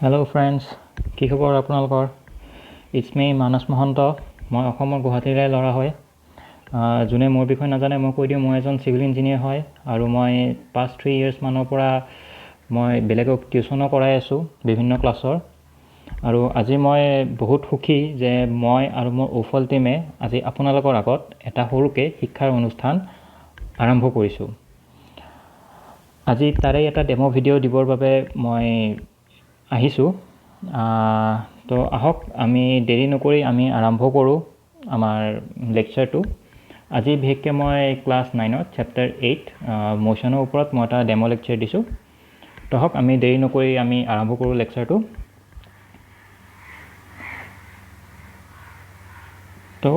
Hello' friends, কি খবৰ আপোনালোকৰ? ইটছ মি মানস মহন্ত। মই অসমৰ গুৱাহাটীৰে ল'ৰা হয়। যোনে মোৰ বিষয়ে নাজানে মই কৈ দিওঁ, মই এজন চিভিল ইঞ্জিনিয়াৰ হয় আৰু মই পাষ্ট 3 yearsমানৰ পৰা মই বেলেগক টিউশ্যনো কৰাই আছোঁ বিভিন্ন ক্লাছৰ। আৰু আজি মই বহুত সুখী যে মই আৰু মোৰ ওফল টিমে আজি আপোনালোকৰ আগত এটা সৰুকৈ শিক্ষাৰ অনুষ্ঠান আৰম্ভ কৰিছোঁ। আজি তাৰে এটা ডেমো ভিডিঅ' দিবৰ বাবে মই আহিছোঁ। তো আহক আমি দেৰি নকৰি আমি আৰম্ভ কৰোঁ আমাৰ লেকচাৰটো। আজি বিশেষকৈ মই ক্লাছ 9ত চেপ্টাৰ 8 মোশ্যনৰ ওপৰত মই এটা ডেমো লেকচাৰ দিছোঁ। তো আহক আমি দেৰি নকৰি আমি আৰম্ভ কৰোঁ লেকচাৰটো। তো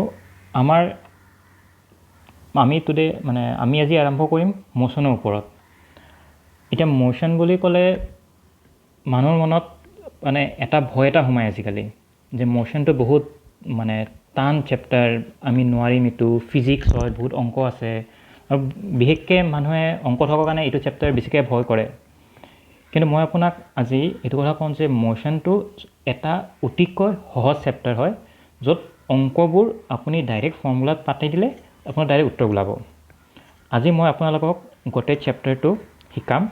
আমি আজি আৰম্ভ কৰিম মোশ্যনৰ ওপৰত। এতিয়া মোশ্যন বুলি ক'লে মানুহৰ মনত এটা ভয় এটা সোমায় আজিকালি, যে মোশ্যনটো বহুত টান চেপ্টাৰ, আমি নোৱাৰিম, এইটো ফিজিক্স হয়, বহুত অংক আছে আৰু বিশেষকৈ মানুহে অংক থকাৰ কাৰণে এইটো চেপ্টাৰ বেছিকৈ ভয় কৰে। কিন্তু মই আপোনাক আজি এইটো কথা কওঁ যে মোশ্যনটো এটা অতিকৈ সহজ চেপ্টাৰ হয়, য'ত অংকবোৰ আপুনি ডাইৰেক্ট ফৰ্মুলাত পাতি দিলে আপোনাৰ ডাইৰেক্ট উত্তৰ ওলাব। আজি মই আপোনালোকক গোটেই চেপ্টাৰটো শিকাম।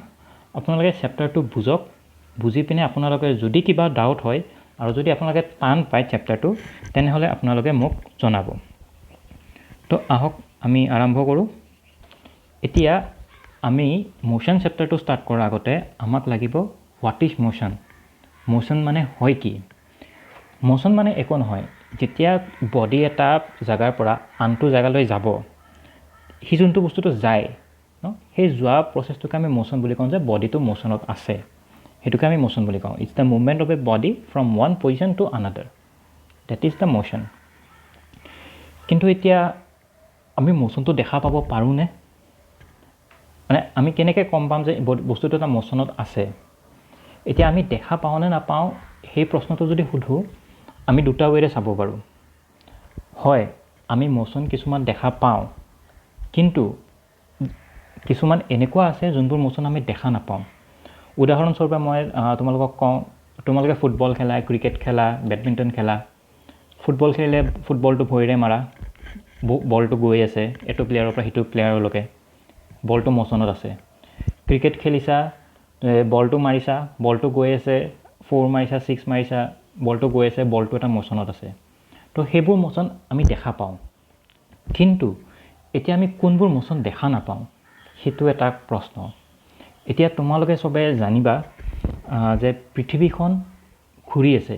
আপোনালোকে চেপ্টাৰটো বুজি পিনে আপোনালোকে যদি কিবা ডাউট হয় আৰু যদি আপোনালোকে টান পায় চেপ্টাৰটো, তেনেহ'লে আপোনালোকে মোক জনাব। তো আহক আমি আৰম্ভ কৰোঁ। এতিয়া আমি মোশ্যন চেপ্টাৰটো ষ্টাৰ্ট কৰাৰ আগতে আমাক লাগিব হোৱাট ইজ মোশ্যন। মোশ্যন মানে হয় কি? মোশ্যন মানে একো নহয়, যেতিয়া বডি এটা জেগাৰ পৰা আনটো জেগালৈ যাব, সি যোনটো বস্তুটো যায় সেই যোৱা প্ৰচেছটোকে আমি মোশ্যন বুলি কওঁ, যে বডিটো মোশ্যনত আছে, সেইটোকে আমি মোশ্যন বুলি কওঁ। It's the movement of a body from one position to another, that is the motion. কিন্তু এতিয়া আমি মোশ্যনটো দেখা পাব পাৰোঁনে? আমি কেনেকৈ গম পাম যে বস্তুটো এটা মোশ্যনত আছে? এতিয়া আমি দেখা পাওঁনে নাপাওঁ সেই প্ৰশ্নটো যদি সোধোঁ, আমি দুটা ৱেৰে চাব পাৰোঁ। হয়, আমি মোশ্যন কিছুমান দেখা পাওঁ, কিন্তু কিছুমান এনেকুৱা আছে যোনবোৰ মোশ্যন আমি দেখা নাপাওঁ। উদাহৰণস্বৰূপে মই তোমালোকক কওঁ, তোমালোকে ফুটবল খেলা, ক্ৰিকেট খেলা, বেডমিণ্টন খেলা। ফুটবল খেলিলে ফুটবলটো ভৰিৰে মাৰা, বলটো গৈ আছে এইটো প্লেয়াৰৰ পৰা সিটো প্লেয়াৰলৈকে, বলটো মোশ্যনত আছে। ক্ৰিকেট খেলিছা, বলটো মাৰিছা, বলটো গৈ আছে, 4 মাৰিছা, 6 মাৰিছা, বলটো গৈ আছে, বলটো এটা মোশ্যনত আছে। তো সেইবোৰ মোশ্যন আমি দেখা পাওঁ। কিন্তু এতিয়া আমি কোনবোৰ মোশ্যন দেখা নাপাওঁ, সেইটো এটা প্ৰশ্ন। এতিয়া তোমালোকে চবে জানিবা যে পৃথিৱীখন ঘূৰি আছে,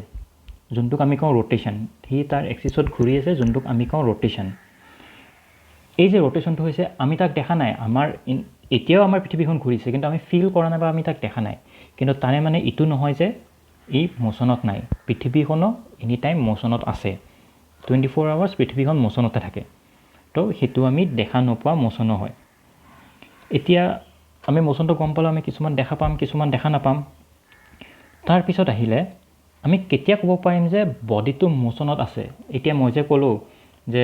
যোনটোক আমি কওঁ ৰোটেশ্যন। সি তাৰ এক্সিছত ঘূৰি আছে, যোনটোক আমি কওঁ ৰোটেশ্যন। এই যে ৰোটেশ্যনটো হৈছে, আমি তাক দেখা নাই। এতিয়াও আমাৰ পৃথিৱীখন ঘূৰিছে, কিন্তু আমি ফিল কৰা নাই বা আমি তাক দেখা নাই। কিন্তু তাৰে মানে এইটো নহয় যে ই মোশ্যনত নাই। পৃথিৱীখনো এনি টাইম মোশ্যনত আছে। 24 hours পৃথিৱীখন মোশ্যনতে থাকে। তো সেইটো আমি দেখা নোপোৱা মোশ্যনো হয়। এতিয়া আমি মোশ্যনটো গম পালোঁ, আমি কিছুমান দেখা পাম, কিছুমান দেখা নাপাম। তাৰপিছত আহিলে আমি কেতিয়া ক'ব পাৰিম যে বডিটো মোশ্যনত আছে? এতিয়া মই যে ক'লোঁ যে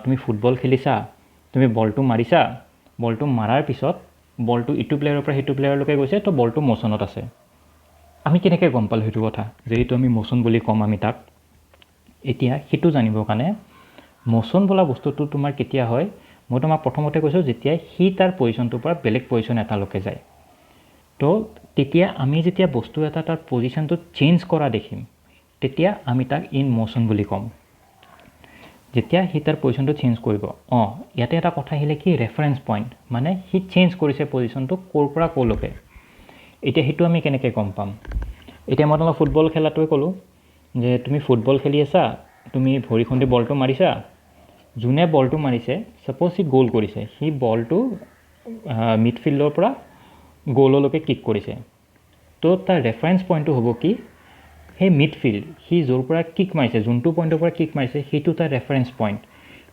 তুমি ফুটবল খেলিছা, তুমি বলটো মাৰিছা, বলটো মাৰাৰ পিছত বলটো ইটো প্লেয়াৰৰ পৰা সিটো প্লেয়াৰলৈকে গৈছে, তো বলটো মোশ্যনত আছে। আমি কেনেকৈ গম পালোঁ সেইটো কথা, যে এইটো আমি মোশ্যন বুলি ক'ম আমি তাক? এতিয়া সেইটো জানিবৰ কাৰণে মোশ্যন বোলা বস্তুটো তোমাৰ কেতিয়া হয়, মই তোমাক প্ৰথমতে কৈছোঁ, যেতিয়া সি তাৰ পজিশ্যনটোৰ পৰা বেলেগ পজিশ্যন এটালৈকে যায়। তো তেতিয়া আমি যেতিয়া বস্তু এটা তাৰ পজিশ্যনটো চেঞ্জ কৰা দেখিম, তেতিয়া আমি তাক ইন মোশ্যন বুলি ক'ম। যেতিয়া সি তাৰ পজিশ্যনটো চেঞ্জ কৰিব, ইয়াতে এটা কথা আহিলে কি, ৰেফাৰেঞ্চ পইণ্ট, মানে সি চেঞ্জ কৰিছে পজিশ্যনটো ক'ৰ পৰা ক'লৈকে। এতিয়া সেইটো আমি কেনেকৈ গম পাম? এতিয়া মই তোমাক ফুটবল খেলাটোৱে ক'লোঁ, যে তুমি ফুটবল খেলি আছা, তুমি ভৰিখন দি বলটো মাৰিছা, যোনে বলটো মাৰিছে ছাপ'জ সি গ'ল কৰিছে, সি বলটো মিডফিল্ডৰ পৰা গ'ললৈকে কিক কৰিছে। তো তাৰ ৰেফাৰেঞ্চ পইণ্টটো হ'ব কি, সেই মিডফিল্ড, সি য'ৰ পৰা কিক মাৰিছে, যোনটো পইণ্টৰ পৰা কিক মাৰিছে, সেইটো তাৰ ৰেফাৰেঞ্চ পইণ্ট।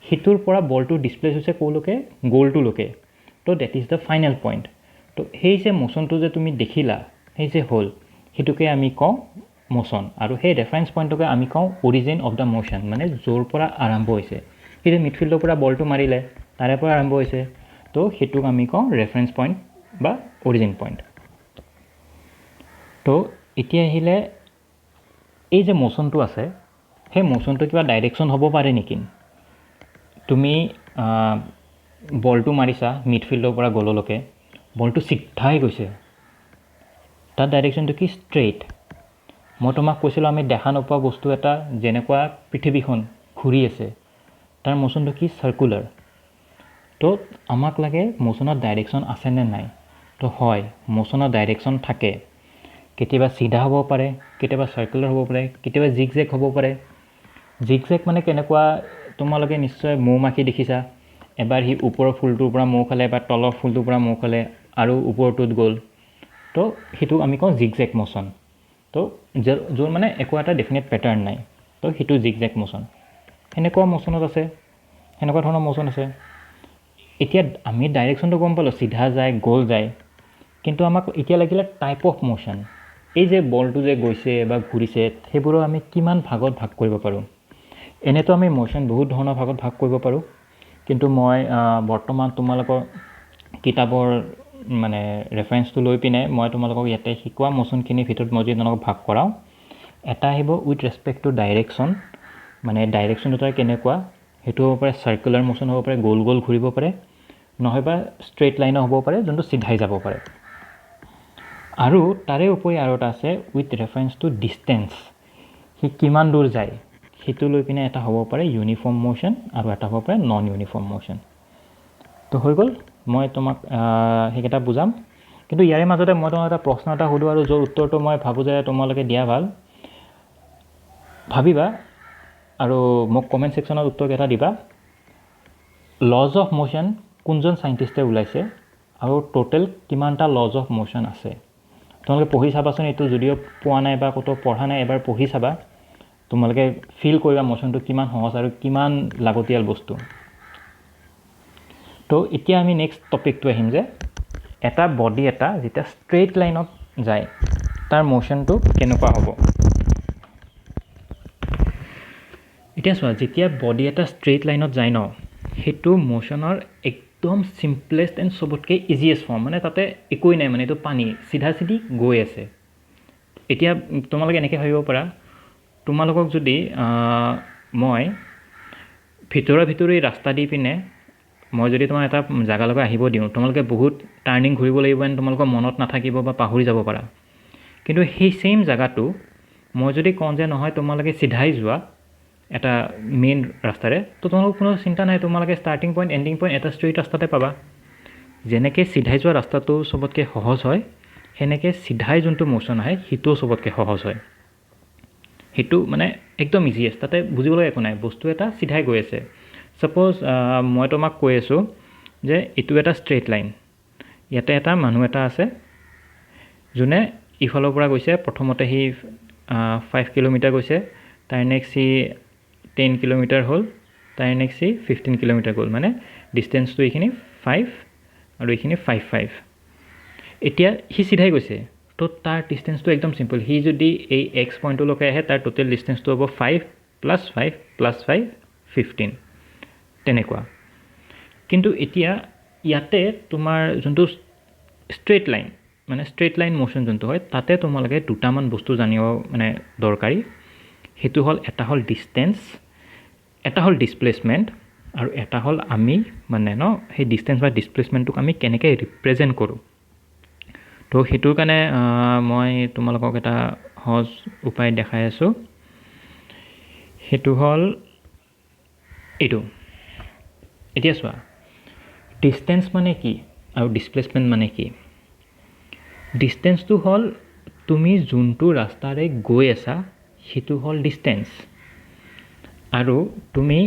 সেইটোৰ পৰা বলটো ডিছপ্লেচ হৈছে ক'লৈকে, গ'লটোলৈকে। তো that is the final point. তো সেই যে মোশ্যনটো যে তুমি দেখিলা, সেই যে হ'ল, সেইটোকে আমি কওঁ মোশ্যন। আৰু সেই ৰেফাৰেঞ্চ পইণ্টটোকে আমি কওঁ অৰিজিন অফ দ্য মোশ্যন, মানে য'ৰ পৰা আৰম্ভ হৈছে। সেই যে মিডফিল্ডৰ পৰা বলটো মাৰিলে, তাৰে পৰা আৰম্ভ হৈছে, তো সেইটোক আমি কওঁ ৰেফাৰেঞ্চ পইণ্ট বা অৰিজিন পইণ্ট। তো এতিয়া আহিলে এই যে মোশ্যনটো আছে সেই মোশ্যনটো কিবা ডাইৰেকশ্যন হ'ব পাৰে নেকি তুমি বলটো মাৰিছা মিডফিল্ডৰ পৰা গ'ললৈকে বলটো চিধাই গৈছে তাৰ ডাইৰেকশ্যনটো কি ষ্ট্ৰেইট মই তোমাক কৈছিলোঁ আমি দেখা নোপোৱা বস্তু এটা যেনেকুৱা পৃথিৱীখন ঘূৰি আছে তাৰ মোশ্যনটো কি চাৰ্কুলাৰ তো আমাক লাগে মোশ্যনৰ ডাইৰেকশ্যন আছে নে নাই তো হয় মোশ্যনৰ ডাইৰেকশ্যন থাকে কেতিয়াবা চিধা হ'ব পাৰে কেতিয়াবা চাৰ্কুলাৰ হ'ব পাৰে কেতিয়াবা জিগজেগ হ'ব পাৰে জিগজেগ মানে কেনেকুৱা তোমালোকে নিশ্চয় মৌ মাখি দেখিছা এবাৰ সি ওপৰৰ ফুলটোৰ পৰা মৌ খালে এবাৰ তলৰ ফুলটোৰ পৰা মৌ খালে আৰু ওপৰটোত গ'ল তো সেইটো আমি কওঁ জিগজেগ মোশ্যন তো য'ৰ মানে একো এটা ডেফিনেট পেটাৰ্ণ নাই তো সেইটো জিগজেগ মোশ্যন সেনেকুৱা মোশ্যনত আছে সেনেকুৱা ধৰণৰ মোশ্যন আছে এতিয়া আমি ডাইৰেকশ্যনটো গম পালোঁ চিধা যায় গ'ল যায় কিন্তু আমাক এতিয়া লাগিলে টাইপ অফ মোশ্যন এই যে বলটো যে গৈছে বা ঘূৰিছে সেইবোৰো আমি কিমান ভাগত ভাগ কৰিব পাৰোঁ এনেতো আমি মোশ্যন বহুত ধৰণৰ ভাগত ভাগ কৰিব পাৰোঁ কিন্তু মই বৰ্তমান তোমালোকৰ কিতাপৰ মানে ৰেফাৰেঞ্চটো লৈ পিনে মই তোমালোকক ইয়াতে শিকোৱা মোশ্যনখিনিৰ ভিতৰত মই যদি তোমালোকক ভাগ কৰাওঁ এটা আহিব উইথ ৰেচপেক্ট টু ডাইৰেকশ্যন মানে ডাইৰেকশ্যন দুটাৰ কেনেকুৱা সেইটো হ'ব পাৰে চাৰ্কুলাৰ মোশ্যন হ'ব পাৰে গোল গোল ঘূৰিব পাৰে নহয়বা ষ্ট্ৰেইট লাইনো হ'ব পাৰে যোনটো চিধাই যাব পাৰে আৰু তাৰে উপৰি আৰু এটা আছে উইথ ৰেফাৰেঞ্চ টু ডিষ্টেঞ্চ সি কিমান দূৰ যায় সেইটো লৈ পিনে এটা হ'ব পাৰে ইউনিফৰ্ম মোশ্যন আৰু এটা হ'ব পাৰে নন ইউনিফৰ্ম মোশ্যন তো হৈ গ'ল মই তোমাক সেইকেইটা বুজাম কিন্তু ইয়াৰে মাজতে মই তোমাক এটা প্ৰশ্ন এটা সুধোঁ আৰু য'ৰ উত্তৰটো মই ভাবোঁ যে তোমালোকে দিয়া ভাল ভাবিবা আৰু মোক কমেণ্ট ছেকশ্যনত উত্তৰকেইটা দিবা লজ অফ মোশ্যন কোনজন চাইণ্টিষ্টে ওলাইছে আৰু টোটেল কিমানটা লজ অফ মোশ্যন আছে তোমালোকে পঢ়ি চাবাচোন এইটো যদিও পোৱা নাই বা ক'তো পঢ়া নাই এবাৰ পঢ়ি চাবা তোমালোকে ফিল কৰিবা মোশ্যনটো কিমান সহজ আৰু কিমান লাগতিয়াল বস্তু তো এতিয়া আমি নেক্সট টপিকটো আহিম যে এটা বডি এটা যেতিয়া ষ্ট্ৰেইট লাইনত যায় তাৰ মোশ্যনটো কেনেকুৱা হ'ব এতিয়া চোৱা যেতিয়া বডি এটা ষ্ট্ৰেইট লাইনত যায় ন সেইটো মোশ্যনৰ একদম চিম্পলেষ্ট এণ্ড চবতকৈ ইজিয়েষ্ট ফৰ্ম মানে তাতে একোৱেই নাই মানে এইটো পানী চিধা চিধি গৈ আছে এতিয়া তোমালোকে এনেকৈ ভাবিব পাৰা তোমালোকক যদি মই ভিতৰি ৰাস্তা দি পিনে মই যদি তোমাৰ এটা জেগালৈকে আহিব দিওঁ তোমালোকে বহুত টাৰ্ণিং ঘূৰিব লাগিব এণ্ড তোমালোকৰ মনত নাথাকিব বা পাহৰি যাব পাৰা কিন্তু সেই ছেইম জেগাটো মই যদি কওঁ যে নহয় তোমালোকে চিধাই যোৱা এটা মেইন ৰাস্তাৰে তো তোমালোকৰ কোনো চিন্তা নাই তোমালোকে ষ্টাৰ্টিং পইণ্ট এণ্ডিং পইণ্ট এটা ষ্ট্ৰেইট ৰাস্তাতে পাবা যেনেকৈ চিধাই যোৱা ৰাস্তাটো চবতকৈ সহজ হয় সেনেকৈ চিধাই যোনটো মোশ্যন আহে সেইটোও চবতকৈ সহজ হয় সেইটো মানে একদম ইজিয়েষ্ট তাতে বুজিবলৈ একো নাই বস্তু এটা চিধাই গৈ আছে ছাপ'জ মই তোমাক কৈ আছোঁ যে এইটো এটা ষ্ট্ৰেইট লাইন ইয়াতে এটা মানুহ এটা আছে যোনে ইফালৰ পৰা গৈছে প্ৰথমতে সি 5 কিলোমিটাৰ গৈছে তাৰ নেক্সট সি 10 কিলোমিটাৰ হ'ল তাৰ নেক্সট সি 15 কিলোমিটাৰ গ'ল মানে ডিষ্টেঞ্চটো এইখিনি 5 আৰু এইখিনি 5 এতিয়া সি চিধাই গৈছে তো তাৰ ডিষ্টেঞ্চটো একদম চিম্পল সি যদি এই এক্স পইণ্টলৈকে আহে তাৰ টোটেল ডিষ্টেঞ্চটো হ'ব 5 + 5 + 5 15 তেনেকুৱা কিন্তু এতিয়া ইয়াতে তোমাৰ যোনটো ষ্ট্ৰেইট লাইন মানে ষ্ট্ৰেইট লাইন মোশ্যন যোনটো হয় তাতে তোমালোকে দুটামান বস্তু জানিব মানে দৰকাৰী সেইটো হ'ল এটা হ'ল ডিষ্টেঞ্চ এটা হ'ল ডিছপ্লেচমেণ্ট আৰু এটা হ'ল আমি মানে সেই ডিষ্টেঞ্চ বা ডিছপ্লেচমেণ্টটোক আমি কেনেকৈ ৰিপ্ৰেজেণ্ট কৰোঁ তো সেইটোৰ কাৰণে মই তোমালোকক এটা সহজ উপায় দেখাই আছোঁ সেইটো হ'ল এইটো এতিয়া চোৱা ডিষ্টেঞ্চ মানে কি আৰু ডিছপ্লেচমেণ্ট মানে কি ডিষ্টেঞ্চটো হ'ল তুমি যোনটো ৰাস্তাৰে গৈ আছা সেইটো হ'ল ডিষ্টেঞ্চ আৰু তুমি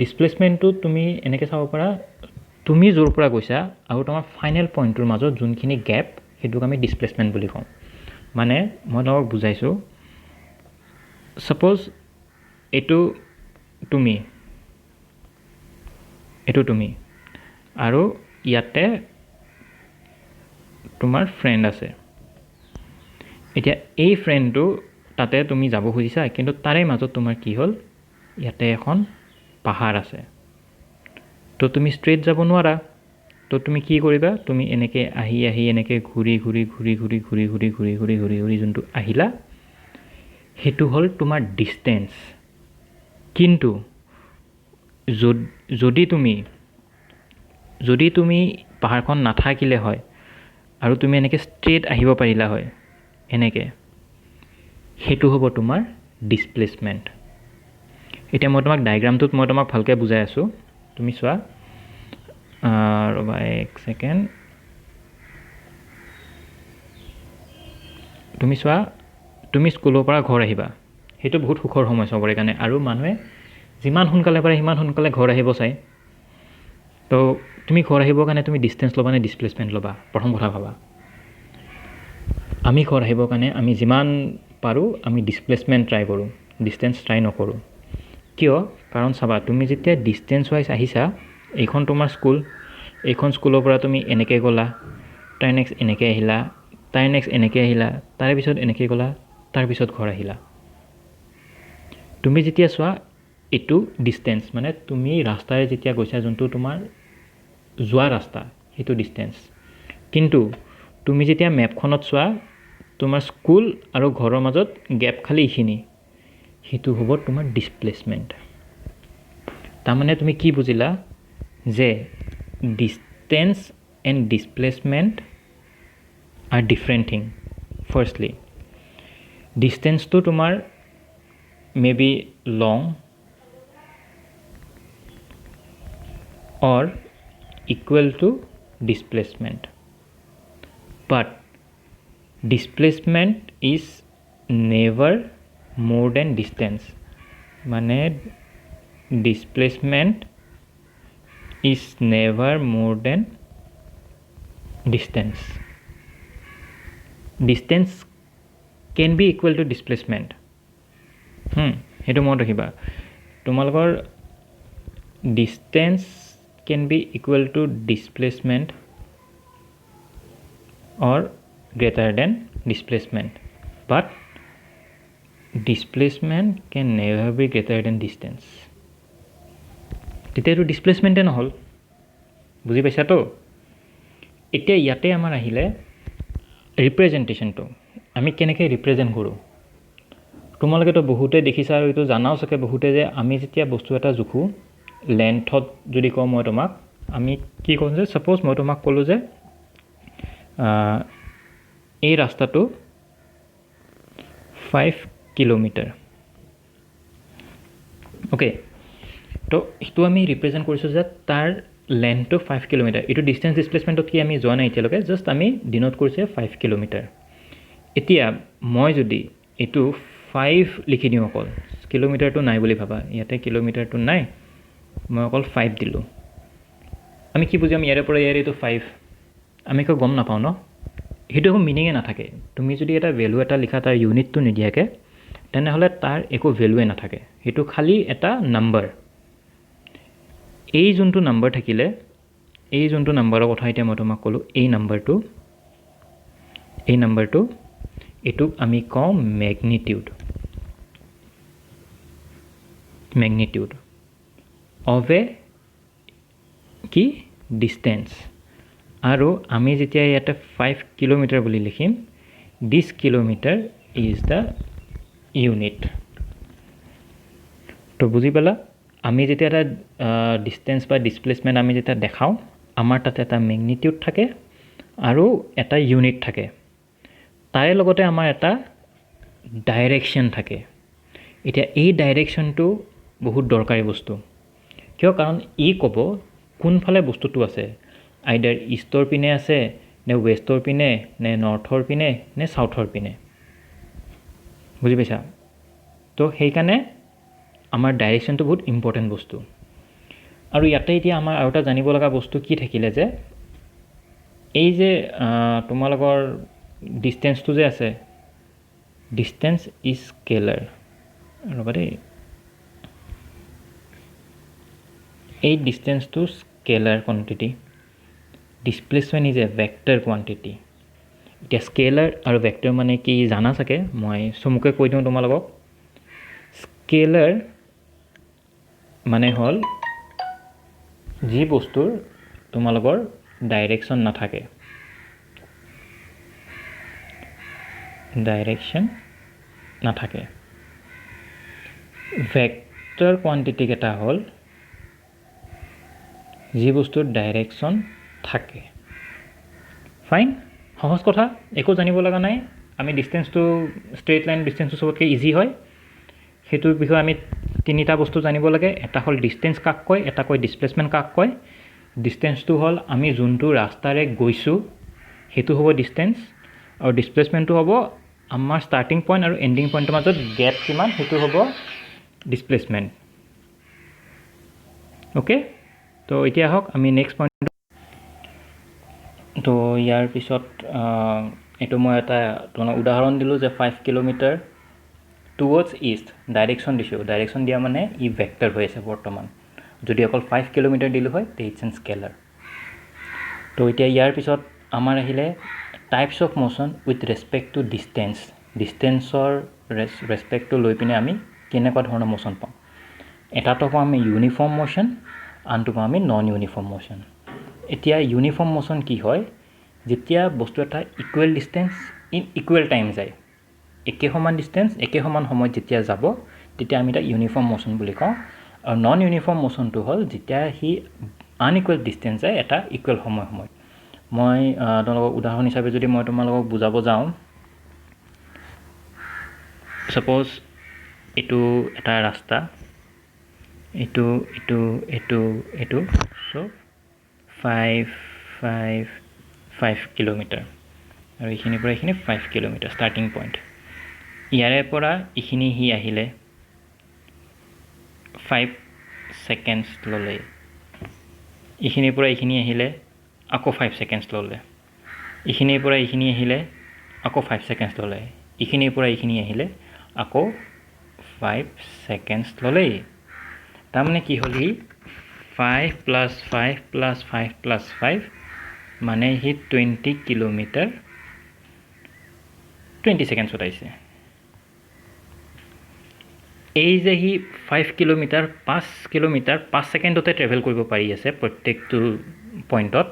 ডিছপ্লেচমেণ্টটো তুমি এনেকৈ চাব পাৰা তুমি য'ৰ পৰা গৈছা আৰু তোমাৰ ফাইনেল পইণ্টটোৰ মাজত যোনখিনি গেপ সেইটোক আমি ডিছপ্লেচমেণ্ট বুলি কওঁ মানে মই তোমাক বুজাইছোঁ ছাপ'জ এইটো তুমি আৰু ইয়াতে তোমাৰ ফ্ৰেণ্ড আছে এতিয়া এই ফ্ৰেণ্ডটো তাতে তুমি যাব খুজিছা কিন্তু তাৰে মাজত তোমাৰ কি হ'ল ইয়াতে এখন পাহাৰ আছে তো তুমি ষ্ট্ৰেইট যাব নোৱাৰা তো তুমি কি কৰিবা তুমি এনেকৈ আহি এনেকৈ ঘূৰি যোনটো আহিলা সেইটো হ'ল তোমাৰ ডিষ্টেঞ্চ। কিন্তু যদি তুমি পাহাৰখন নাথাকিলে হয় আৰু তুমি এনেকৈ ষ্ট্ৰেইট আহিব পাৰিলা হয় এনেকৈ, সেইটো হ'ব তোমাৰ ডিছপ্লেচমেণ্ট। এতিয়া মই তোমাক ডায়েগ্ৰামটোত মই তোমাক ভালকৈ বুজাই আছোঁ, তুমি চোৱা। ৰ'বা এক ছেকেণ্ড। তুমি চোৱা, তুমি স্কুলৰ পৰা ঘৰ আহিবা, সেইটো বহুত সুখৰ সময় চবৰে কাৰণে, আৰু মানুহে যিমান সোনকালে পাৰে সিমান সোনকালে ঘৰ আহিব চায়। তো তুমি ঘৰ আহিবৰ কাৰণে তুমি ডিষ্টেঞ্চ ল'বা নে ডিছপ্লেচমেণ্ট ল'বা? প্ৰথম কথা ভাবা। আমি ঘৰ আহিবৰ কাৰণে আমি যিমান পাৰোঁ আমি ডিছপ্লেচমেণ্ট ট্ৰাই কৰোঁ, ডিষ্টেঞ্চ ট্ৰাই নকৰোঁ। কিয়? কাৰণ চাবা, তুমি যেতিয়া ডিষ্টেঞ্চ ৱাইজ আহিছা, এইখন তোমাৰ স্কুল, এইখন স্কুলৰ পৰা তুমি এনেকৈ গ'লা, তাৰ নেক্সট এনেকৈ আহিলা, তাৰ নেক্সট এনেকৈ আহিলা, তাৰে পিছত এনেকৈ গ'লা, তাৰপিছত ঘৰ আহিলা। তুমি যেতিয়া চোৱা এইটো ডিষ্টেঞ্চ, মানে তুমি ৰাস্তাৰে যেতিয়া গৈছা, যোনটো তোমাৰ যোৱা ৰাস্তা, সেইটো ডিষ্টেঞ্চ। কিন্তু তুমি যেতিয়া মেপখনত চোৱা, তোমাৰ স্কুল আৰু ঘৰৰ মাজত গেপ খালি এইখিনি, সেইটো হ'ব তোমাৰ ডিছপ্লেচমেণ্ট। তাৰমানে তুমি কি বুজিলা? যে distance and displacement are different thing. Firstly, ডিষ্টেঞ্চটো তোমাৰ may be long or equal to displacement, but displacement is never more than distance. মানে displacement is never more than distance. Distance can be equal to displacement. সেইটো মনত ৰাখিবা। তোমালোকৰ distance can be equal to displacement or greater than displacement, but displacement can never be greater than distance. তেতিয়াতো ডিছপ্লেচমেণ্টে নহ'ল, বুজি পাইছাতো? এতিয়া ইয়াতে আমাৰ আহিলে ৰিপ্ৰেজেণ্টেশ্যনটো, আমি কেনেকৈ ৰিপ্ৰেজেণ্ট কৰোঁ। তোমালোকেতো বহুতে দেখিছা আৰু এইটো জানাও চাগে বহুতে, যে আমি যেতিয়া বস্তু এটা জোখোঁ, লেন্থত যদি কওঁ মই তোমাক, আমি কি কৰোঁ যে, ছাপ'জ মই তোমাক ক'লোঁ যে এই ৰাস্তাটো 5 কিলোমিটাৰ। অ'কে, তো সেইটো আমি ৰিপ্ৰেজেণ্ট কৰিছোঁ যে তাৰ লেন্থটো 5 কিলোমিটাৰ। এইটো ডিষ্টেঞ্চ ডিছপ্লেচমেণ্টত কি আমি যোৱা নাই এতিয়ালৈকে, জাষ্ট আমি ডিন'ট কৰিছোঁ 5 কিলোমিটাৰ। এতিয়া মই যদি এইটো 5 লিখি দিওঁ, অকল কিলোমিটাৰটো নাই বুলি ভাবা, ইয়াতে কিলোমিটাৰটো নাই, মই অকল 5 দিলোঁ, আমি কি বুজিম? ইয়াৰে পৰা ইয়াৰে এইটো 5, আমি একো গম নাপাওঁ ন? সেইটো একো মিনিঙে নাথাকে। তুমি যদি এটা ভেলু এটা লিখা তাৰ ইউনিটটো নিদিয়াকৈ, তেনেহ'লে তাৰ একো ভেলুৱে নাথাকে, সেইটো খালী এটা নাম্বাৰ। এই যোনটো নাম্বাৰ থাকিলে, এই যোনটো নাম্বাৰৰ কথা এতিয়া মই তোমাক ক'লোঁ, এই নাম্বাৰটো এইটোক আমি কওঁ মেগনিটিউড অফ এ কি ডিষ্টেঞ্চ। আৰু আমি যেতিয়া ইয়াতে 5 কিলোমিটাৰ বুলি লিখিম, দিছ কিলোমিটাৰ ইজ দ্য ইউনিট। তো বুজি পালা? আমি যেতিয়া এটা ডিষ্টেঞ্চ বা ডিছপ্লেচমেণ্ট আমি যেতিয়া দেখাওঁ, আমাৰ তাতে এটা মেগনিটিউড থাকে আৰু এটা ইউনিট থাকে, তাৰে লগতে আমাৰ এটা ডাইৰেকশ্যন থাকে। এতিয়া এই ডাইৰেকশ্যনটো বহুত দৰকাৰী বস্তু। কিয়? কাৰণ ই ক'ব কোনফালে বস্তুটো আছে, আইদাৰ ইষ্টৰ পিনে আছে, নে ৱেষ্টৰ পিনে, নে নৰ্থৰ পিনে, নে চাউথৰ পিনে। বুজি পাইছা? তো সেইকাৰণে আমাৰ ডাইৰেকশ্যনটো বহুত ইম্পৰ্টেণ্ট বস্তু। আৰু ইয়াতে এতিয়া আমাৰ আৰু এটা জানিব লগা বস্তু কি থাকিলে, যে এই যে তোমালোকৰ ডিষ্টেঞ্চটো যে আছে, ডিষ্টেঞ্চ ইজ স্কেলাৰ। ৰ'বা দেই, এই ডিষ্টেঞ্চটো scalar quantity, displacement is a vector quantity. এতিয়া স্কেলাৰ আৰু ভেক্টৰ মানে কি জানা চাগে, মই চমুকৈ কৈ দিওঁ তোমালোকক। স্কেলাৰ মানে হ'ল যি বস্তুৰ তোমালোকৰ ডাইৰেকশ্যন নাথাকে, ভেক্টৰ কোৱান্টিটি কেইটা হ'ল যি বস্তুৰ ডাইৰেকশ্যন থাকে ফাইন সহজ কথা একো জানিব লগা নাই আমি ডিষ্টেন্সটো ষ্ট্ৰেইট লাইন ডিষ্টেন্সটো চবতকৈ ইজি হয় সেইটোৰ বিষয়ে আমি তিনিটা বস্তু জানিব লাগে এটা হ'ল ডিষ্টেন্স কাক কয় এটা কয় ডিছপ্লেচমেণ্ট কাক কয় ডিষ্টেন্সটো হ'ল আমি যোনটো ৰাস্তাৰে গৈছোঁ সেইটো হ'ব ডিষ্টেন্স আৰু ডিছপ্লেচমেণ্টটো হ'ব আমাৰ ষ্টাৰ্টিং পইণ্ট আৰু এণ্ডিং পইণ্টৰ মাজত গেপ কিমান সেইটো হ'ব ডিছপ্লেচমেণ্ট অ'কে তো এতিয়া আহক আমি নেক্সট পইণ্ট তো ইয়াৰ পিছত এইটো মই এটা তোমাক উদাহৰণ দিলোঁ যে 5 কিলোমিটাৰ টুৱৰ্ডছ ইষ্ট ডাইৰেকশ্যন দিছোঁ ডাইৰেকশ্যন দিয়া মানে ই ভেক্টৰ হৈ আছে বৰ্তমান যদি অকল 5 কিলোমিটাৰ দিলোঁ হয় তে ইটছ এন স্কেলাৰ তো এতিয়া ইয়াৰ পিছত আমাৰ আহিলে types of motion with respect to ডিষ্টেন্সৰ ৰেচপেক্টটো লৈ পিনে আমি কেনেকুৱা ধৰণৰ মোশ্যন পাওঁ এটাতো পাওঁ আমি ইউনিফৰ্ম মোশ্যন আনটো পাওঁ আমি নন ইউনিফৰ্ম মোশ্যন এতিয়া ইউনিফৰ্ম মোশ্যন কি হয় যেতিয়া বস্তু এটা equal distance in equal time যায় একে সমান ডিষ্টেন্স একে সমান সময়ত যেতিয়া যাব তেতিয়া আমি এটা ইউনিফৰ্ম মোশ্যন বুলি কওঁ আৰু নন ইউনিফৰ্ম মোশ্যনটো হ'ল যেতিয়া সি আনইকুৱেল ডিষ্টেন্স যায় এটা ইকুৱেল সময়ত মই তোমালোকক উদাহৰণ হিচাপে যদি মই তোমালোকক বুজাব যাওঁ সাপোজ এইটো এটা ৰাস্তা এইটো চ' 5 কিলোমিটাৰ আৰু এইখিনিৰ পৰা এইখিনি 5 কিলোমিটাৰ ষ্টাৰ্টিং পইণ্ট ইয়াৰে পৰা এইখিনি সি আহিলে 5 ছেকেণ্ডছ ল'লে এইখিনিৰ পৰা এইখিনি আহিলে আকৌ 5 ছেকেণ্ডছ ল'লে এইখিনিৰ পৰা এইখিনি আহিলে আকৌ 5 ছেকেণ্ডছ ল'লে এইখিনিৰ পৰা এইখিনি আহিলে আকৌ 5 ছেকেণ্ডছ ল'লে তাৰমানে কি হ'ল সি 5 + 5 + 5 + 5 মানে সি 20 কিলোমিটাৰ 20 ছেকেণ্ডছত আহিছে এই যে সি 5 কিলোমিটাৰ 5 ছেকেণ্ডতে ট্ৰেভেল কৰিব পাৰি আছে প্ৰত্যেকটো পইণ্টত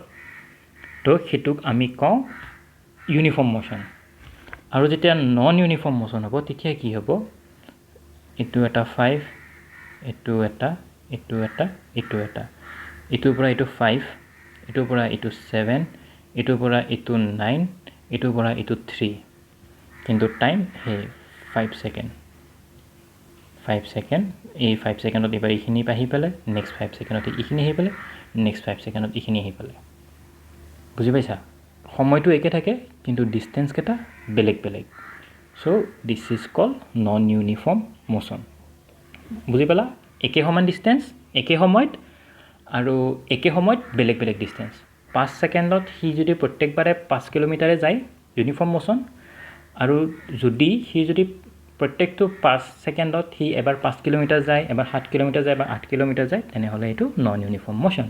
তো সেইটোক আমি কওঁ ইউনিফৰ্ম মোশ্যন আৰু যেতিয়া নন ইউনিফৰ্ম মোশ্যন হ'ব তেতিয়া কি হ'ব এইটো এটা 5 এইটো এটা এইটোৰ পৰা এইটো 5 এইটোৰ পৰা এইটো 7 এইটোৰ পৰা এইটো 9 এইটোৰ পৰা এইটো 3 কিন্তু টাইম সেই 5 ছেকেণ্ড এই 5 ছেকেণ্ডত এবাৰ এইখিনি আহি পেলাই নেক্সট 5 ছেকেণ্ডত এইখিনি আহি পেলাই নেক্সট 5 ছেকেণ্ডত এইখিনি আহি পেলাই বুজি পাইছা সময়টো একে থাকে কিন্তু ডিষ্টেন্স কেইটা বেলেগ so' this is call non uniform motion বুজি পালা একে সমান ডিষ্টেন্স একে সময়ত আৰু একে সময়ত বেলেগ ডিষ্টেন্স 5 ছেকেণ্ডত সি যদি প্ৰত্যেকবাৰে 5 কিলোমিটাৰে যায় ইউনিফৰ্ম মোশ্যন আৰু যদি সি প্ৰত্যেকটো 5 ছেকেণ্ডত সি এবাৰ 5 কিলোমিটাৰ যায় এবাৰ 7 কিলোমিটাৰ যায় বা 8 কিলোমিটাৰ যায় তেনেহ'লে এইটো নন ইউনিফৰ্ম মোশ্যন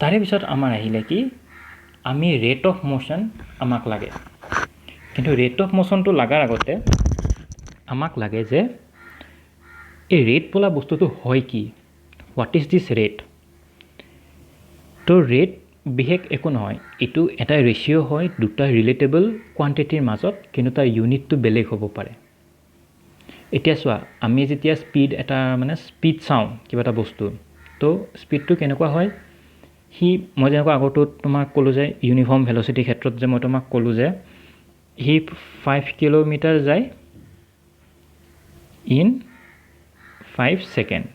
তাৰে পিছত আমাৰ আহিলে কি আমি ৰেট অফ মোশ্যন আমাক লাগে কিন্তু ৰেট অফ মোশ্যনটো লগাৰ আগতে আমাক লাগে যে এই ৰেট বোলা বস্তুটো হয় কি হোৱাট ইজ দিছ ৰেট তো ৰেট বিশেষ একো নহয় এইটো এটা ৰেচিঅ' হয় দুটা ৰিলেটেবল কোৱান্টিটিৰ মাজত কিন্তু তাৰ ইউনিটটো বেলেগ হ'ব পাৰে এতিয়া চোৱা আমি যেতিয়া স্পীড চাওঁ কিবা এটা বস্তু তো স্পীডটো কেনেকুৱা হয় মই যেনেকুৱা আগৰটোত তোমাক ক'লোঁ যে ইউনিফৰ্ম ভেলচিটিৰ ক্ষেত্ৰত যে মই তোমাক ক'লোঁ যে সি 5 কিলোমিটাৰ যায় ইন 5 ছেকেণ্ড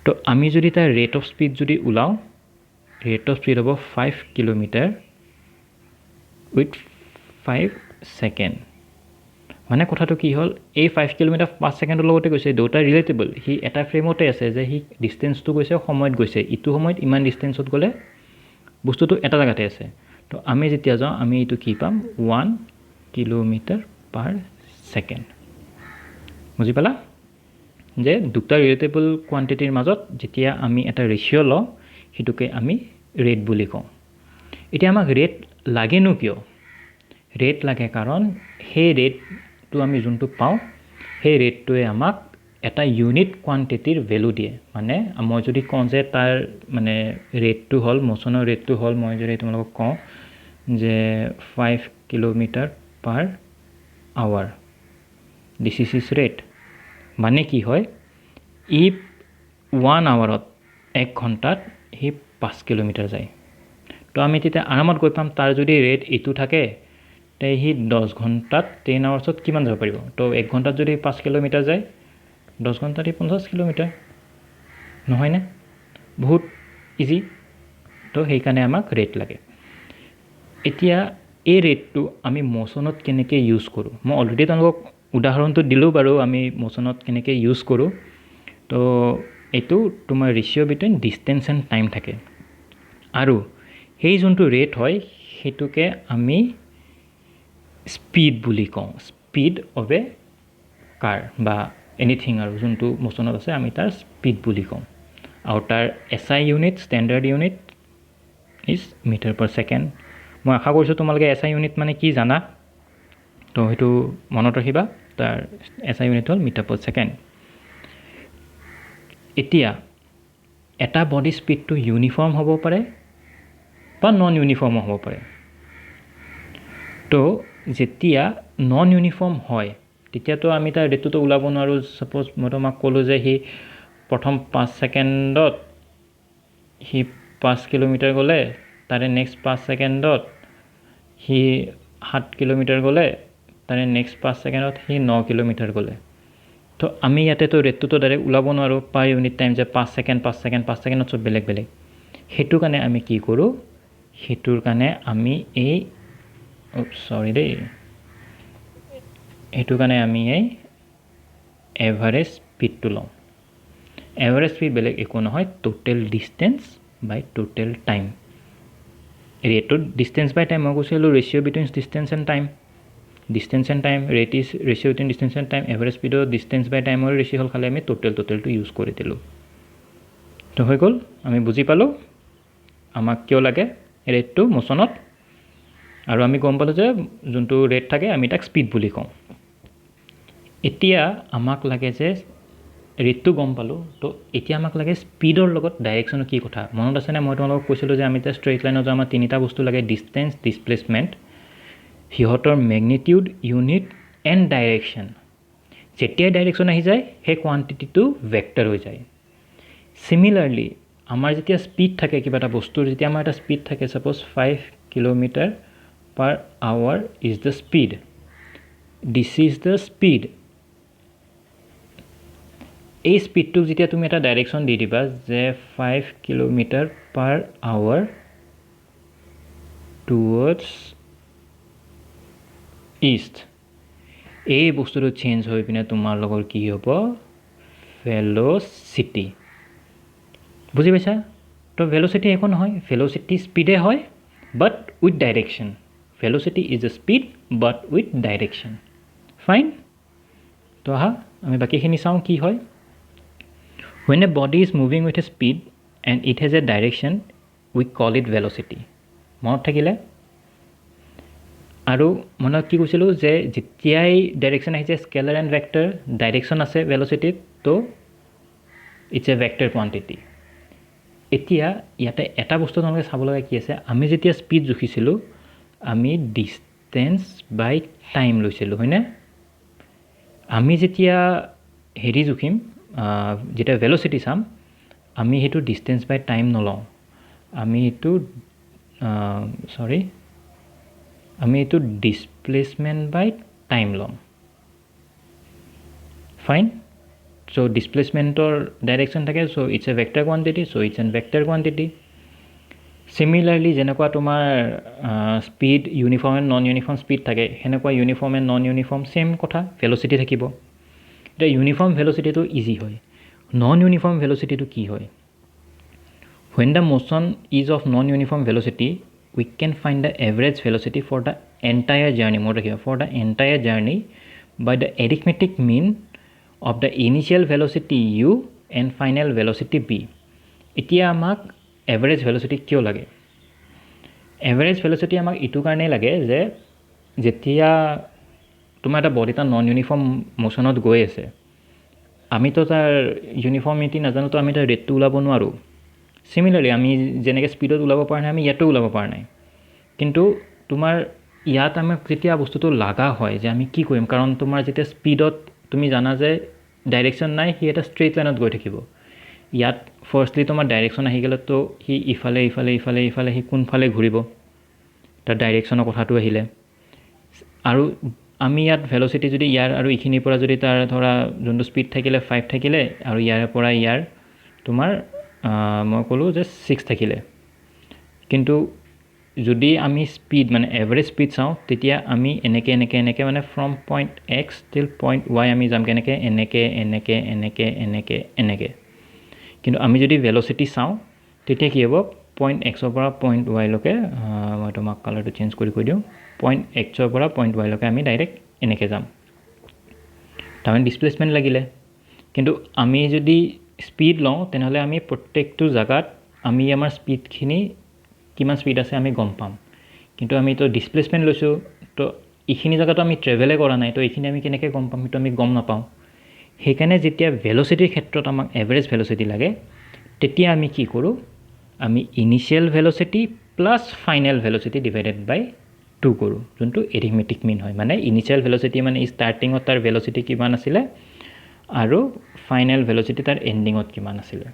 তো আমি যদি তাৰ ৰেট অফ স্পীড যদি ওলাওঁ ৰেট অফ স্পীড হ'ব 5 কিলোমিটাৰ উইথ 5 ছেকেণ্ড মানে কথাটো কি হ'ল এই 5 কিলোমিটাৰ 5 ছেকেণ্ডৰ লগতে গৈছে দুটা ৰিলেটেবল সি এটা ফ্ৰেমতে আছে যে সি ডিষ্টেন্সটো গৈছে সময়ত গৈছে ইটো সময়ত ইমান ডিষ্টেন্সত গ'লে বস্তুটো এটা জেগাতে আছে তো আমি যেতিয়া যাওঁ আমি এইটো কি পাম 1 কিলোমিটাৰ পাৰ ছেকেণ্ড বুজি পালা যে দুটা ৰিলেটেবল কোৱান্টিটিৰ মাজত যেতিয়া আমি এটা ৰেচিঅ' লওঁ সেইটোকে আমি ৰেট বুলি কওঁ এতিয়া আমাক ৰেট লাগেনো কিয় ৰেট লাগে কাৰণ সেই ৰেটটো আমি যোনটো পাওঁ সেই ৰেটটোৱে আমাক এটা ইউনিট কোৱান্টিটিৰ ভেলু দিয়ে মানে মই যদি কওঁ যে তাৰ মানে ৰেটটো হ'ল মোশ্যনৰ ৰেটটো হ'ল মই যদি তোমালোকক কওঁ যে 5 kilometre per hour this is rate মানে কি হয় ই 1 আৱাৰত 1 ঘণ্টাত সি 5 কিলোমিটাৰ যায় তো আমি তেতিয়া আৰামত গৈ পাম তাৰ যদি ৰেট এইটো থাকে তে সি 10 ঘণ্টাত 10 আৱাৰ্ছত কিমান যাব পাৰিব তো 1 ঘণ্টাত যদি 5 কিলোমিটাৰ যায় 10 ঘণ্টাত 50 কিলোমিটাৰ নহয়নে বহুত ইজি তো সেইকাৰণে আমাক ৰেট লাগে এতিয়া এই ৰেটটো আমি মোচনত কেনেকৈ ইউজ কৰোঁ মই অলৰেডি তোমালোকক উদাহৰণটো দিলোঁ বাৰু আমি মোচনত কেনেকৈ ইউজ কৰোঁ তো এইটো তোমাৰ ratio' between distance and time থাকে আৰু সেই যোনটো ৰেট হয় সেইটোকে আমি স্পীড বুলি কওঁ স্পীড অফ এ কাৰ বা এনিথিং আৰু যোনটো মোচনত আছে আমি তাৰ স্পীড বুলি কওঁ আৰু তাৰ SI unit standard unit is metre per second মই আশা কৰিছোঁ তোমালোকে SI ইউনিট মানে কি জানা তো সেইটো মনত ৰাখিবা তাৰ SI ইউনিট হ'ল মিটাৰ পাৰ ছেকেণ্ড এতিয়া এটা বডি স্পীডটো ইউনিফৰ্ম হ'ব পাৰে বা নন ইউনিফৰ্মো হ'ব পাৰে তো যেতিয়া নন ইউনিফৰ্ম হয় তেতিয়াতো আমি তাৰ ৰেটটোতো ওলাব নোৱাৰোঁ ছাপ'জ মই তোমাক ক'লোঁ যে সি প্ৰথম 5 ছেকেণ্ডত সি 5 কিলোমিটাৰ গ'লে তাৰে নেক্সট 5 ছেকেণ্ডত সি 7 কিলোমিটাৰ গ'লে তাৰে নেক্সট 5 ছেকেণ্ডত সি 9 কিলোমিটাৰ গ'লে তো আমি ইয়াতেতো ৰেটটোতো ডাইৰেক্ট ওলাব নোৱাৰোঁ পাৰ ইউনিট টাইম যে 5 ছেকেণ্ড 5 ছেকেণ্ড 5 ছেকেণ্ডত চব বেলেগ বেলেগ সেইটো কাৰণে আমি কি কৰোঁ সেইটোৰ কাৰণে আমি এই সেইটো কাৰণে আমি এই এভাৰেজ স্পীডটো লওঁ এভাৰেজ স্পীড বেলেগ একো নহয় total distance by total time ৰেটত ডিষ্টেঞ্চ বাই টাইম মই কৈছিলোঁ ratio' between distance and time distance and time rate is ratio' between distance and time average স্পীডৰ ডিষ্টেঞ্চ বাই টাইমৰ ৰেচিঅ' হ'ল খালি আমি টোটেলটো ইউজ কৰি দিলোঁ তো হৈ গ'ল আমি বুজি পালোঁ আমাক কিয় লাগে ৰেটটো মোচনত আৰু আমি গম পালোঁ যে যোনটো ৰেট থাকে আমি তাক স্পীড বুলি কওঁ এতিয়া আমাক লাগে যে ৰেটটো গম পালোঁ তো এতিয়া আমাক লাগে স্পীডৰ লগত ডাইৰেকশ্যনৰ কি কথা মনত আছেনে মই তোমালোকক কৈছিলোঁ যে আমি এতিয়া ষ্ট্ৰেইট লাইনত যাওঁ আমাৰ তিনিটা বস্তু লাগে ডিষ্টেঞ্চ ডিছপ্লেচমেণ্ট সিহঁতৰ মেগনিটিউড ইউনিট এণ্ড ডাইৰেকশ্যন যেতিয়াই ডাইৰেকশ্যন আহি যায় সেই কোৱান্টিটিটো ভেক্টৰ হৈ যায় চিমিলাৰলি আমাৰ যেতিয়া স্পীড থাকে কিবা এটা বস্তুৰ যেতিয়া আমাৰ এটা স্পীড থাকে suppose 5 kilometre per hour is the speed this is the speed এই স্পীডটোক যেতিয়া তুমি এটা ডাইৰেকশ্যন দি দিবা যে 5 kilometre per hour towards east এই বস্তুটো চেঞ্জ হৈ পিনে তোমাৰ লগৰ কি হ'ব ভেল'চিটি বুজি পাইছা তো ভেল'চিটি একো নহয় ভেল'চিটি স্পীডে হয় but with direction velocity is a speed but with direction fine তো আহা আমি বাকীখিনি চাওঁ কি হয় when a body is moving with a speed and it has a direction we call it velocity মনত থাকিলে আৰু মনত কি কৈছিলোঁ যে যেতিয়াই ডাইৰেকশ্যন আহিছে স্কেলাৰ এণ্ড ভেক্টৰ ডাইৰেকশ্যন আছে ভেল'চিটিত তো ইটছ এ ভেক্টৰ কোৱান্টিটি এতিয়া ইয়াতে এটা বস্তু তোমালোকে চাব লগা কি আছে আমি যেতিয়া স্পীড জুখিছিলোঁ আমি ডিষ্টেঞ্চ বাই টাইম লৈছিলোঁ হয়নে আমি যেতিয়া হেৰি জুখিম যেতিয়া ভেল'চিটি চাম আমি সেইটো ডিষ্টেঞ্চ বাই টাইম নলওঁ আমি এইটো ডিছপ্লেচমেণ্ট বাই টাইম ল'ম ফাইন চ' ডিছপ্লেচমেণ্টৰ ডাইৰেকশ্যন থাকে so' it's a vector quantity so' it's an vector quantity similarly যেনেকুৱা তোমাৰ speed uniform and non uniform speed থাকে সেনেকুৱা uniform and non uniform same কথা ভেল'চিটি থাকিব এতিয়া ইউনিফৰ্ম ভেল'চিটিটো ইজি হয় নন ইউনিফৰ্ম ভেল'চিটিটো কি হয় when the motion is of non uniform velocity we can find the average velocity for the entire journey more here for the entire journey by the arithmetic mean of the initial velocity u and final velocity b এতিয়া আমাক average velocity কিয় লাগে average velocity আমাক এইটো কাৰণেই লাগে যে যেতিয়া তোমাৰ এটা বডি এটা নন ইউনিফৰ্ম মোশ্যনত গৈ আছে আমিতো তাৰ ইউনিফৰ্মিটি নাজানো তো আমি তাৰ ৰেটটো ওলাব নোৱাৰোঁ চিমিলাৰলি আমি যেনেকৈ স্পীডত ওলাব পৰা নাই আমি ইয়াতো ওলাব পৰা নাই কিন্তু তোমাৰ ইয়াত আমাক যেতিয়া বস্তুটো লগা হয় যে আমি কি কৰিম কাৰণ তোমাৰ যেতিয়া স্পীডত তুমি জানা যে ডাইৰেকশ্যন নাই সি এটা ষ্ট্ৰেইট লাইনত গৈ থাকিব ইয়াত ফাৰ্ষ্টলি তোমাৰ ডাইৰেকশ্যন আহি গ'লে তো সি ইফালে ইফালে ইফালে ইফালে সি কোনফালে ঘূৰিব তাৰ ডাইৰেকশ্যনৰ কথাটো আহিলে আৰু আমি ইয়াত ভেল'চিটি যদি ইয়াৰ আৰু এইখিনিৰ পৰা যদি তাৰ ধৰা যোনটো স্পীড থাকিলে 5 থাকিলে আৰু ইয়াৰ পৰা ইয়াৰ তোমাৰ মই ক'লোঁ যে 6 থাকিলে কিন্তু যদি আমি স্পীড মানে এভাৰেজ স্পীড চাওঁ তেতিয়া আমি এনেকৈ এনেকৈ এনেকৈ মানে ফ্ৰম পইণ্ট এক্স টিল পইণ্ট ৱাই আমি যাম কেনেকৈ এনেকৈ এনেকৈ এনেকৈ এনেকৈ এনেকৈ কিন্তু আমি যদি ভেল'চিটি চাওঁ তেতিয়া কি হ'ব পইণ্ট এক্সৰ পৰা পইণ্ট ৱাইলৈকে মই তোমাক কালাৰটো চেঞ্জ কৰি কৈ দিওঁ পইণ্ট এক্সৰ পৰা পইণ্ট ৱাইলৈকে আমি ডাইৰেক্ট এনেকৈ যাম তাৰমানে ডিছপ্লেচমেণ্ট লাগিলে কিন্তু আমি যদি স্পীড লওঁ তেনেহ'লে আমি প্ৰত্যেকটো জেগাত আমি আমাৰ স্পীডখিনি কিমান স্পীড আছে আমি গম পাম কিন্তু আমি তো ডিছপ্লেচমেণ্ট লৈছোঁ তো এইখিনি জেগাতো আমি ট্ৰেভেলে কৰা নাই তো এইখিনি আমি কেনেকৈ গম পাম সেইটো আমি গম নাপাওঁ সেইকাৰণে যেতিয়া ভেল'চিটিৰ ক্ষেত্ৰত আমাক এভাৰেজ ভেল'চিটি লাগে তেতিয়া আমি কি কৰোঁ আমি initial velocity plus final velocity divided by 2 কৰোঁ যোনটো এৰিথমেটিক মিন হয় মানে ইনিচিয়েল ভেল'চিটি মানে ষ্টাৰ্টিঙত তাৰ ভেল'চিটি কিমান আছিলে আৰু ফাইনেল ভেল'চিটি তাৰ এণ্ডিঙত কিমান আছিলে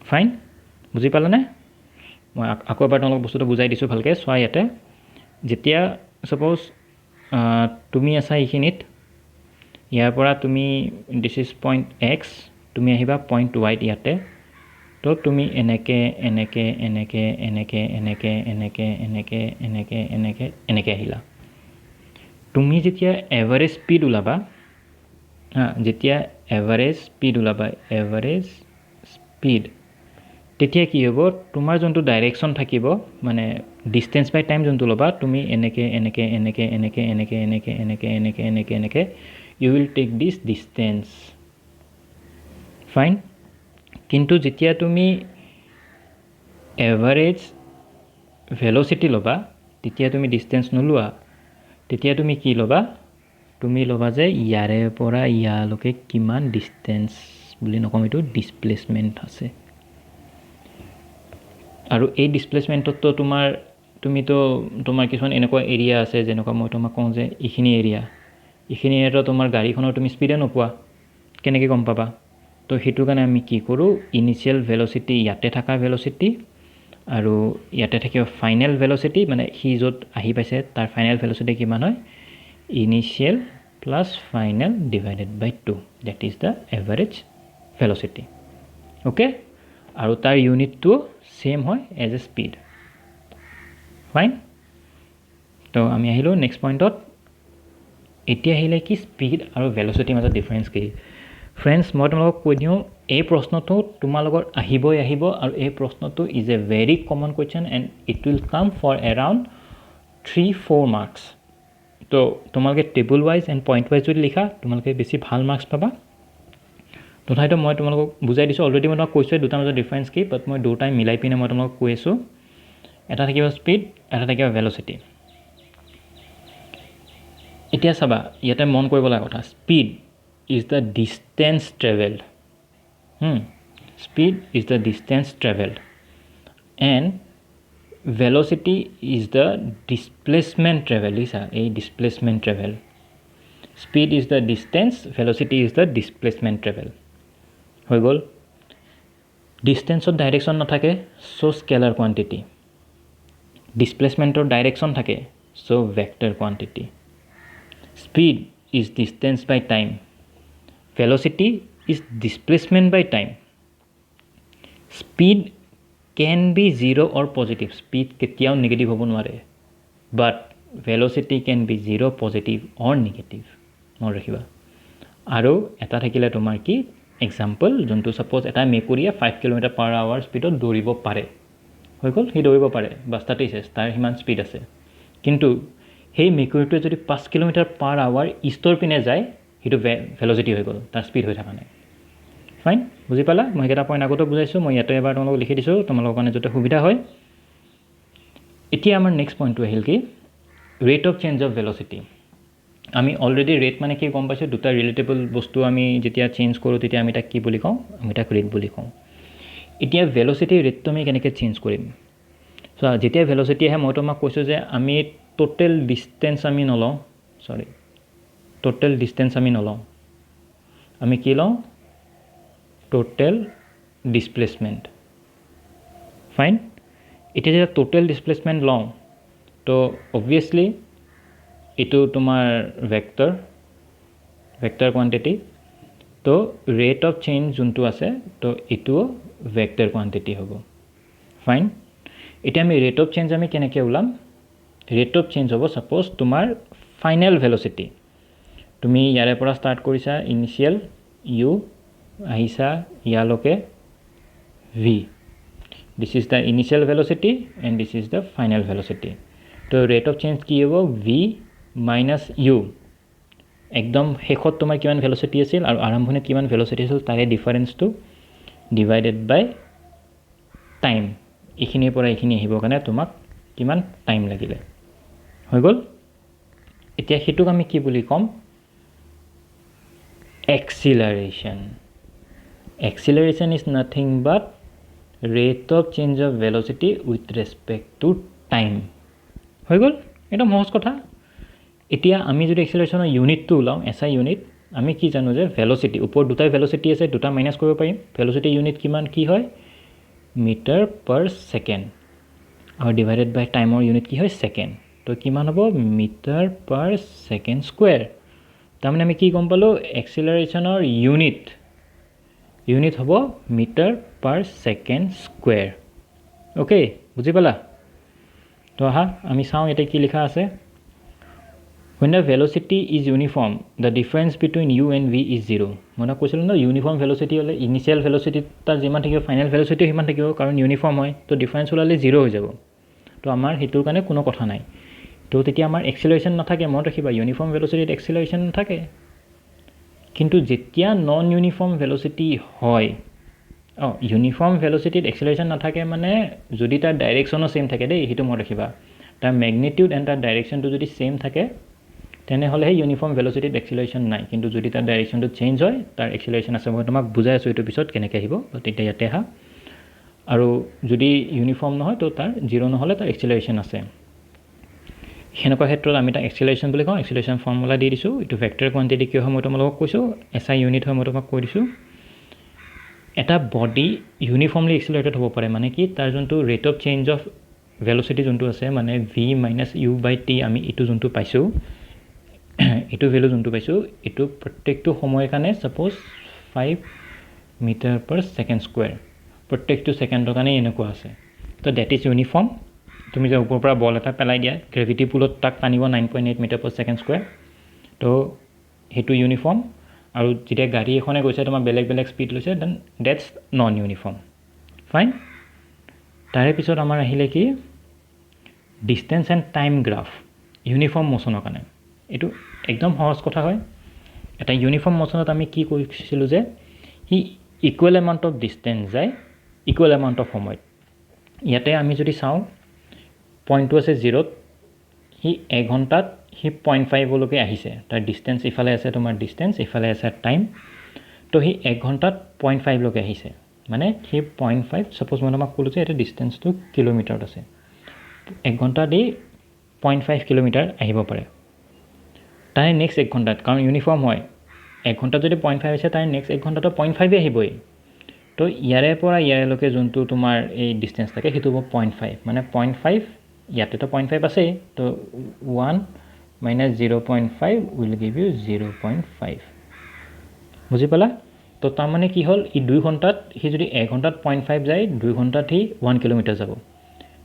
ফাইন বুজি পালানে মই আকৌ এবাৰ তোমালোক বস্তুটো বুজাই দিছোঁ ভালকৈ চোৱা ইয়াতে যেতিয়া ছাপ'জ তুমি আছা এইখিনিত ইয়াৰ পৰা তুমি দিছ ইজ পইণ্ট এক্স তুমি আহিবা পইণ্ট ৱাইত ইয়াতে তো তুমি এনেকৈ এনেকৈ এনেকৈ এনেকৈ এনেকৈ এনেকৈ এনেকৈ এনেকৈ এনেকৈ এনেকৈ আহিলা তুমি যেতিয়া এভাৰেজ স্পীড ওলাবা যেতিয়া এভাৰেজ স্পীড ওলাবা এভাৰেজ স্পীড তেতিয়া কি হ'ব তোমাৰ যোনটো ডাইৰেকশ্যন থাকিব মানে ডিষ্টেঞ্চ বাই টাইম যোনটো ল'বা তুমি এনেকৈ এনেকৈ এনেকৈ এনেকৈ এনেকৈ এনেকৈ এনেকৈ এনেকৈ এনেকৈ এনেকৈ you will take this distance fine কিন্তু যেতিয়া তুমি এভাৰেজ ভেল'চিটি ল'বা তেতিয়া তুমি ডিষ্টেঞ্চ নোলোৱা তেতিয়া তুমি কি ল'বা তুমি ল'বা যে ইয়াৰে পৰা ইয়ালৈকে কিমান ডিষ্টেঞ্চ বুলি নকওঁ এইটো ডিছপ্লেচমেণ্ট আছে আৰু এই ডিছপ্লেচমেণ্টততো তুমিতো তোমাৰ কিছুমান এনেকুৱা এৰিয়া আছে যেনেকুৱা মই তোমাক কওঁ যে এইখিনি এৰিয়াটো তোমাৰ গাড়ীখনৰ তুমি স্পীডে নোপোৱা কেনেকৈ গম পাবা তো সেইটো কাৰণে আমি কি কৰোঁ ইনিচিয়েল ভেল'চিটি ইয়াতে থকা ভেল'চিটি আৰু ইয়াতে থাকিব ফাইনেল ভেল'চিটি মানে সি য'ত আহি পাইছে তাৰ ফাইনেল ভেল'চিটি কিমান হয় initial plus final divided by 2 that is the average velocity okay আৰু তাৰ ইউনিটটো সেম হয় এজ এ স্পীড ফাইন তো আমি আহিলোঁ নেক্সট পইণ্টত এতিয়া আহিলে কি স্পীড আৰু ভেল'চিটিৰ মাজত ডিফাৰেঞ্চ কি ফ্ৰেণ্ডছ মই তোমালোকক কৈ দিওঁ এই প্ৰশ্নটো তোমালোকৰ আহিবই আহিব আৰু এই প্ৰশ্নটো is a very common question and it will come for around 3-4 marks তো তোমালোকে table wise and point wise যদি লিখা তোমালোকে বেছি ভাল মাৰ্কছ পাবা তথাপিতো মই তোমালোকক বুজাই দিছোঁ অলৰেডি মই তোমাক কৈছোঁ দুটাৰ মাজত ডিফাৰেঞ্চ কি বাট মই দুটাই মিলাই পিনে মই তোমালোকক কৈ আছোঁ এটা থাকিব স্পীড এটা থাকিব ভেল'চিটি এতিয়া চাবা ইয়াতে মন কৰিব লগা কথা speed is the distance traveled speed is the distance traveled and velocity is the displacement traveled is a displacement travel speed is the distance velocity is the displacement travel হৈ গ'ল ডিষ্টেঞ্চত ডাইৰেকশ্যন নাথাকে so scalar quantity ডিছপ্লেচমেণ্টৰ ডাইৰেকশ্যন থাকে so vector quantity speed is distance by time velocity is displacement by time speed can be zero or positive speed কেতিয়াও negative হ'ব নোৱাৰে but velocity can be zero positive or negative মনত ৰাখিবা আৰু এটা থাকিলে তোমাৰ কি এক্সাম্পল যোনটো সাপোজ এটা মেকুৰীয়ে 5 km/h স্পীডত দৌৰিব পাৰে হৈ গ'ল সি দৌৰিব পাৰে বাস তাতেই চেষ্টা তাৰ সিমান স্পীড আছে কিন্তু সেই মেকুৰীটোৱে যদি 5 km/h ইষ্টৰ পিনে যায় সেইটো ভেল'চিটি হৈ গ'ল তাৰ স্পীড হৈ থকা নাই ফাইন বুজি পালা মই এটা পইণ্ট আগতে বুজাইছোঁ মই ইয়াতে এবাৰ তোমালোকক লিখি দিছোঁ তোমালোকৰ কাৰণে যাতে সুবিধা হয় এতিয়া আমাৰ নেক্সট পইণ্টটো আহিল কি rate of change of velocity আমি অলৰেডি ৰেট মানে কি গম পাইছোঁ দুটা ৰিলেটেবল বস্তু আমি যেতিয়া চেঞ্জ কৰোঁ তেতিয়া আমি তাক কি বুলি কওঁ আমি তাক ৰেট বুলি কওঁ এতিয়া ভেল'চিটিৰ ৰেটটো আমি কেনেকৈ চেঞ্জ কৰিম চ' যেতিয়া ভেল'চিটি আহে মই তোমাক কৈছোঁ যে আমি টোটেল ডিষ্টেঞ্চ আমি নলওঁ টোটেল ডিষ্টেঞ্চ আমি নলওঁ আমি কি লওঁ টোটেল ডিসপ্লেসমেন্ট ফাইন এটা যে টোটেল ডিসপ্লেসমেন্ট লওঁ তো অবভিয়াসলি এটো তোমাৰ ভেক্টৰ কোয়ান্টিটি তো ৰেট অফ চেঞ্জ যোনটো আছে তো এটো ভেক্টৰ কোয়ান্টিটি হ'ব ফাইন এটা আমি ৰেট অফ চেঞ্জ আমি কেনেকৈ ওলাম ৰেট অফ চেঞ্জ হ'ব সাপোজ তোমাৰ ফাইনেল ভেলোসিটি তুমি ইয়াৰে পৰা স্টাৰ্ট কৰিছা ইনিশিয়াল u আহিছা ইয়ালৈকে v this is the initial velocity and this is the final velocity তো rate of change কি হ'ব v minus u একদম শেষত তোমাৰ কিমান ভেলোসিটি আছিল আৰু আৰম্ভণিত কিমান ভেলোসিটি আছিল তাৰে ডিফাৰেন্সটো ডিভাইডেড বাই টাইম ইখিনিৰ পৰা ইখিনি আহিব কাৰণে তোমাক কিমান টাইম লাগিলে হৈ গ'ল এতিয়া হেতুক আমি কি বুলি কম acceleration is nothing but rate of change of velocity with respect to time হৈ গ'ল এটা সহজ কথা এতিয়া আমি যদি acceleration ইউনিটটো উলাও SI ইউনিট আমি কি জানো যে velocity উপৰ দুটা velocity আছে দুটা মাইনাস কৰিব পাৰিম velocity ইউনিট কিমান কি হয় মিটাৰ পাৰ সেকেন্ড আৰু ডিভাইডেড বাই টাইমৰ ইউনিট কি হয় সেকেন্ড তো কিমান হ'ব মিটাৰ পাৰ সেকেন্ড স্কয়াৰ তাৰমানে আমি কি গম পালো এক্সেলাৰেশনৰ ইউনিট হ'ব metre per second square okay বুজি পালা তো আহা আমি চাও এটা কি লিখা আছে when the velocity is uniform the difference between u and v is 0 মনে কৈছিল না ইউনিফর্ম ভেলোসিটি হলে ইনিশিয়াল ভেলোসিটি তাৰ যিমান থাকিব ফাইনাল ভেলোসিটি সিমান থাকিব কাৰণ ইউনিফৰ্ম হয় তো ডিফাৰেন্স হলে 0 হৈ যাব তো আমাৰ হেতুৰ কাৰণে কোনো কথা নাই তো তেতিয়া আমাৰ এক্সেলাৰেশন নাথাকে মনত ৰাখিবা ইউনিফৰ্ম ভেলোসিটিত এক্সেলাৰেশন নাথাকে কিন্তু যেতিয়া নন ইউনিফৰ্ম ভেলোসিটি হয় ইউনিফৰ্ম ভেলোসিটিত এক্সেলাৰেশন নাথাকে মানে যদি তাৰ ডাইৰেকশনো সেম থাকে দেই হেতু মনত ৰাখিবা তাৰ ম্যাগনিটিউড এন্ড তাৰ ডাইৰেকশনটো যদি সেম থাকে তেনে হলে ইউনিফৰ্ম ভেলোসিটিত এক্সেলাৰেশন নাই কিন্তু যদি তাৰ ডাইৰেকশনটো চেঞ্জ হয় তাৰ এক্সেলাৰেশন আছে মই তোমাক বুজাই আছো এটো পিছত কেনেকৈ আহিব তো তেতিয়া ইয়াতে হা আৰু যদি ইউনিফৰ্ম নহয় তো তাৰ 0 নহলে তাৰ এক্সেলাৰেশন আছে হেনকা ক্ষেত্ৰত আমি তাৰ এক্সেলাৰেশন বুলি কওঁ এক্সেলাৰেশন ফৰ্মুলা দি দিছো এটো ভেক্টৰ কোয়ান্টিটি কি হয় মই তোমালোকক কৈছো SI ইউনিট হয় মই তোমাক কৈ দিছো এটা বডি ইউনিফর্মলি এক্সেলাৰেটেড হ'ব পাৰে মানে কি তাৰ যোনটো rate of change of velocity যোনটো আছে মানে v - u/t আমি এটো যোনটো পাইছো এটো ভ্যালু যোনটো পাইছো এটো প্ৰত্যেকটো সময়ৰ কাৰণে suppose 5 metre per second square প্ৰত্যেকটো সেকেন্ডৰ কাৰণে এনেকুৱা আছে তো দ্যাট ইজ ইউনিফৰ্ম তুমি যে ওপৰৰ পৰা বল এটা পেলাই দিয়া গ্ৰেভিটি পুলত তাক টানিব 9.8 মিটাৰ পাৰ সেকেন্ড স্কয়াৰ তো হেতু ইউনিফৰ্ম আৰু যেতিয়া গাড়ী এখনে গৈছে তোমাৰ বেলেগ স্পিড লৈছে then that's non uniform fine তাৰে পিছত আমাৰ আহিলে কি distance and time graph uniform মোশনৰ কাৰণে এটো একদম সহজ কথা হয় এটা ইউনিফর্ম মোশনত আমি কি কৈছিলো যে হি ইকুয়াল এমাউন্ট অফ ডিসটেন্স যায় ইকুয়াল এমাউন্ট অফ সময় ইয়াতে আমি যদি চাও পইণ্টটো আছে 0 হি 1 ঘন্টাত হি 0.5 লকে আহিছে তাৰ ডিসটেন্স ইফালে আছে তোমাৰ ডিসটেন্স ইফালে আছে টাইম তো হি 1 ঘন্টাত 0.5 লকে আহিছে মানে হি 0.5 সাপোজ মই তোমাক কলো যে এটা ডিসটেন্সটো কিলোমিটাৰত আছে 1 ঘন্টা দি 0.5 কিলোমিটাৰ আহিব পাৰে তাই নেক্সট 1 ঘন্টাত কাৰণ ইউনিফর্ম হয় 1 ঘন্টা যদি 0.5 আছে তাই নেক্সট 1 ঘন্টাটো 0.5 আহিবই তো ইয়াৰে পৰা ইয়াৰলৈকে যোনটো তোমাৰ এই ডিসটেন্স থাকে হেতু 0.5 মানে 0.5 ইয়াতে তো 0.5 আছে তো 1 - 0.5 will give you 0.5 বুজি পালা তো তাৰ মানে কি হল ই 2 ঘন্টাত হি যদি 1 ঘন্টাত 0.5 যায় 2 ঘন্টাত হি 1 কিলোমিটাৰ যাব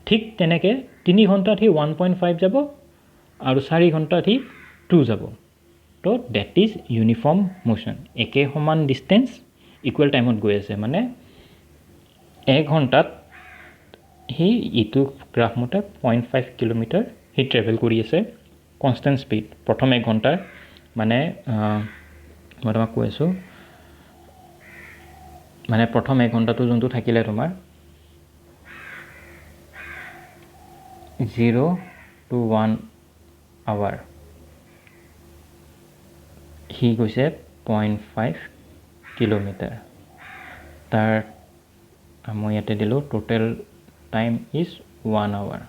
ঠিক তেনেকে 3 ঘন্টাত হি 1.5 যাব আৰু 4 ঘন্টাত হি 2 যাব তো দ্যাট ইজ ইউনিফর্ম মোশন একে সমান ডিসটেন্স ইকুয়াল টাইমত গৈ আছে মানে 1 ঘন্টাত হি ইটো গ্ৰাফ মতে 0.5 কিলোমিটাৰ হি ট্ৰেভেল কৰি আছে কনস্ট্যান্ট স্পিড প্ৰথম 1 ঘন্টাৰ মানে মই তোমাক কৈ আছো মানে প্ৰথম 1 ঘন্টাটো যোনটো থাকিলে তোমাৰ 0 to 1 hour হি গৈছে 0.5 কিলোমিটাৰ তাৰ মই ইয়াতে দিলো total time is 1 hour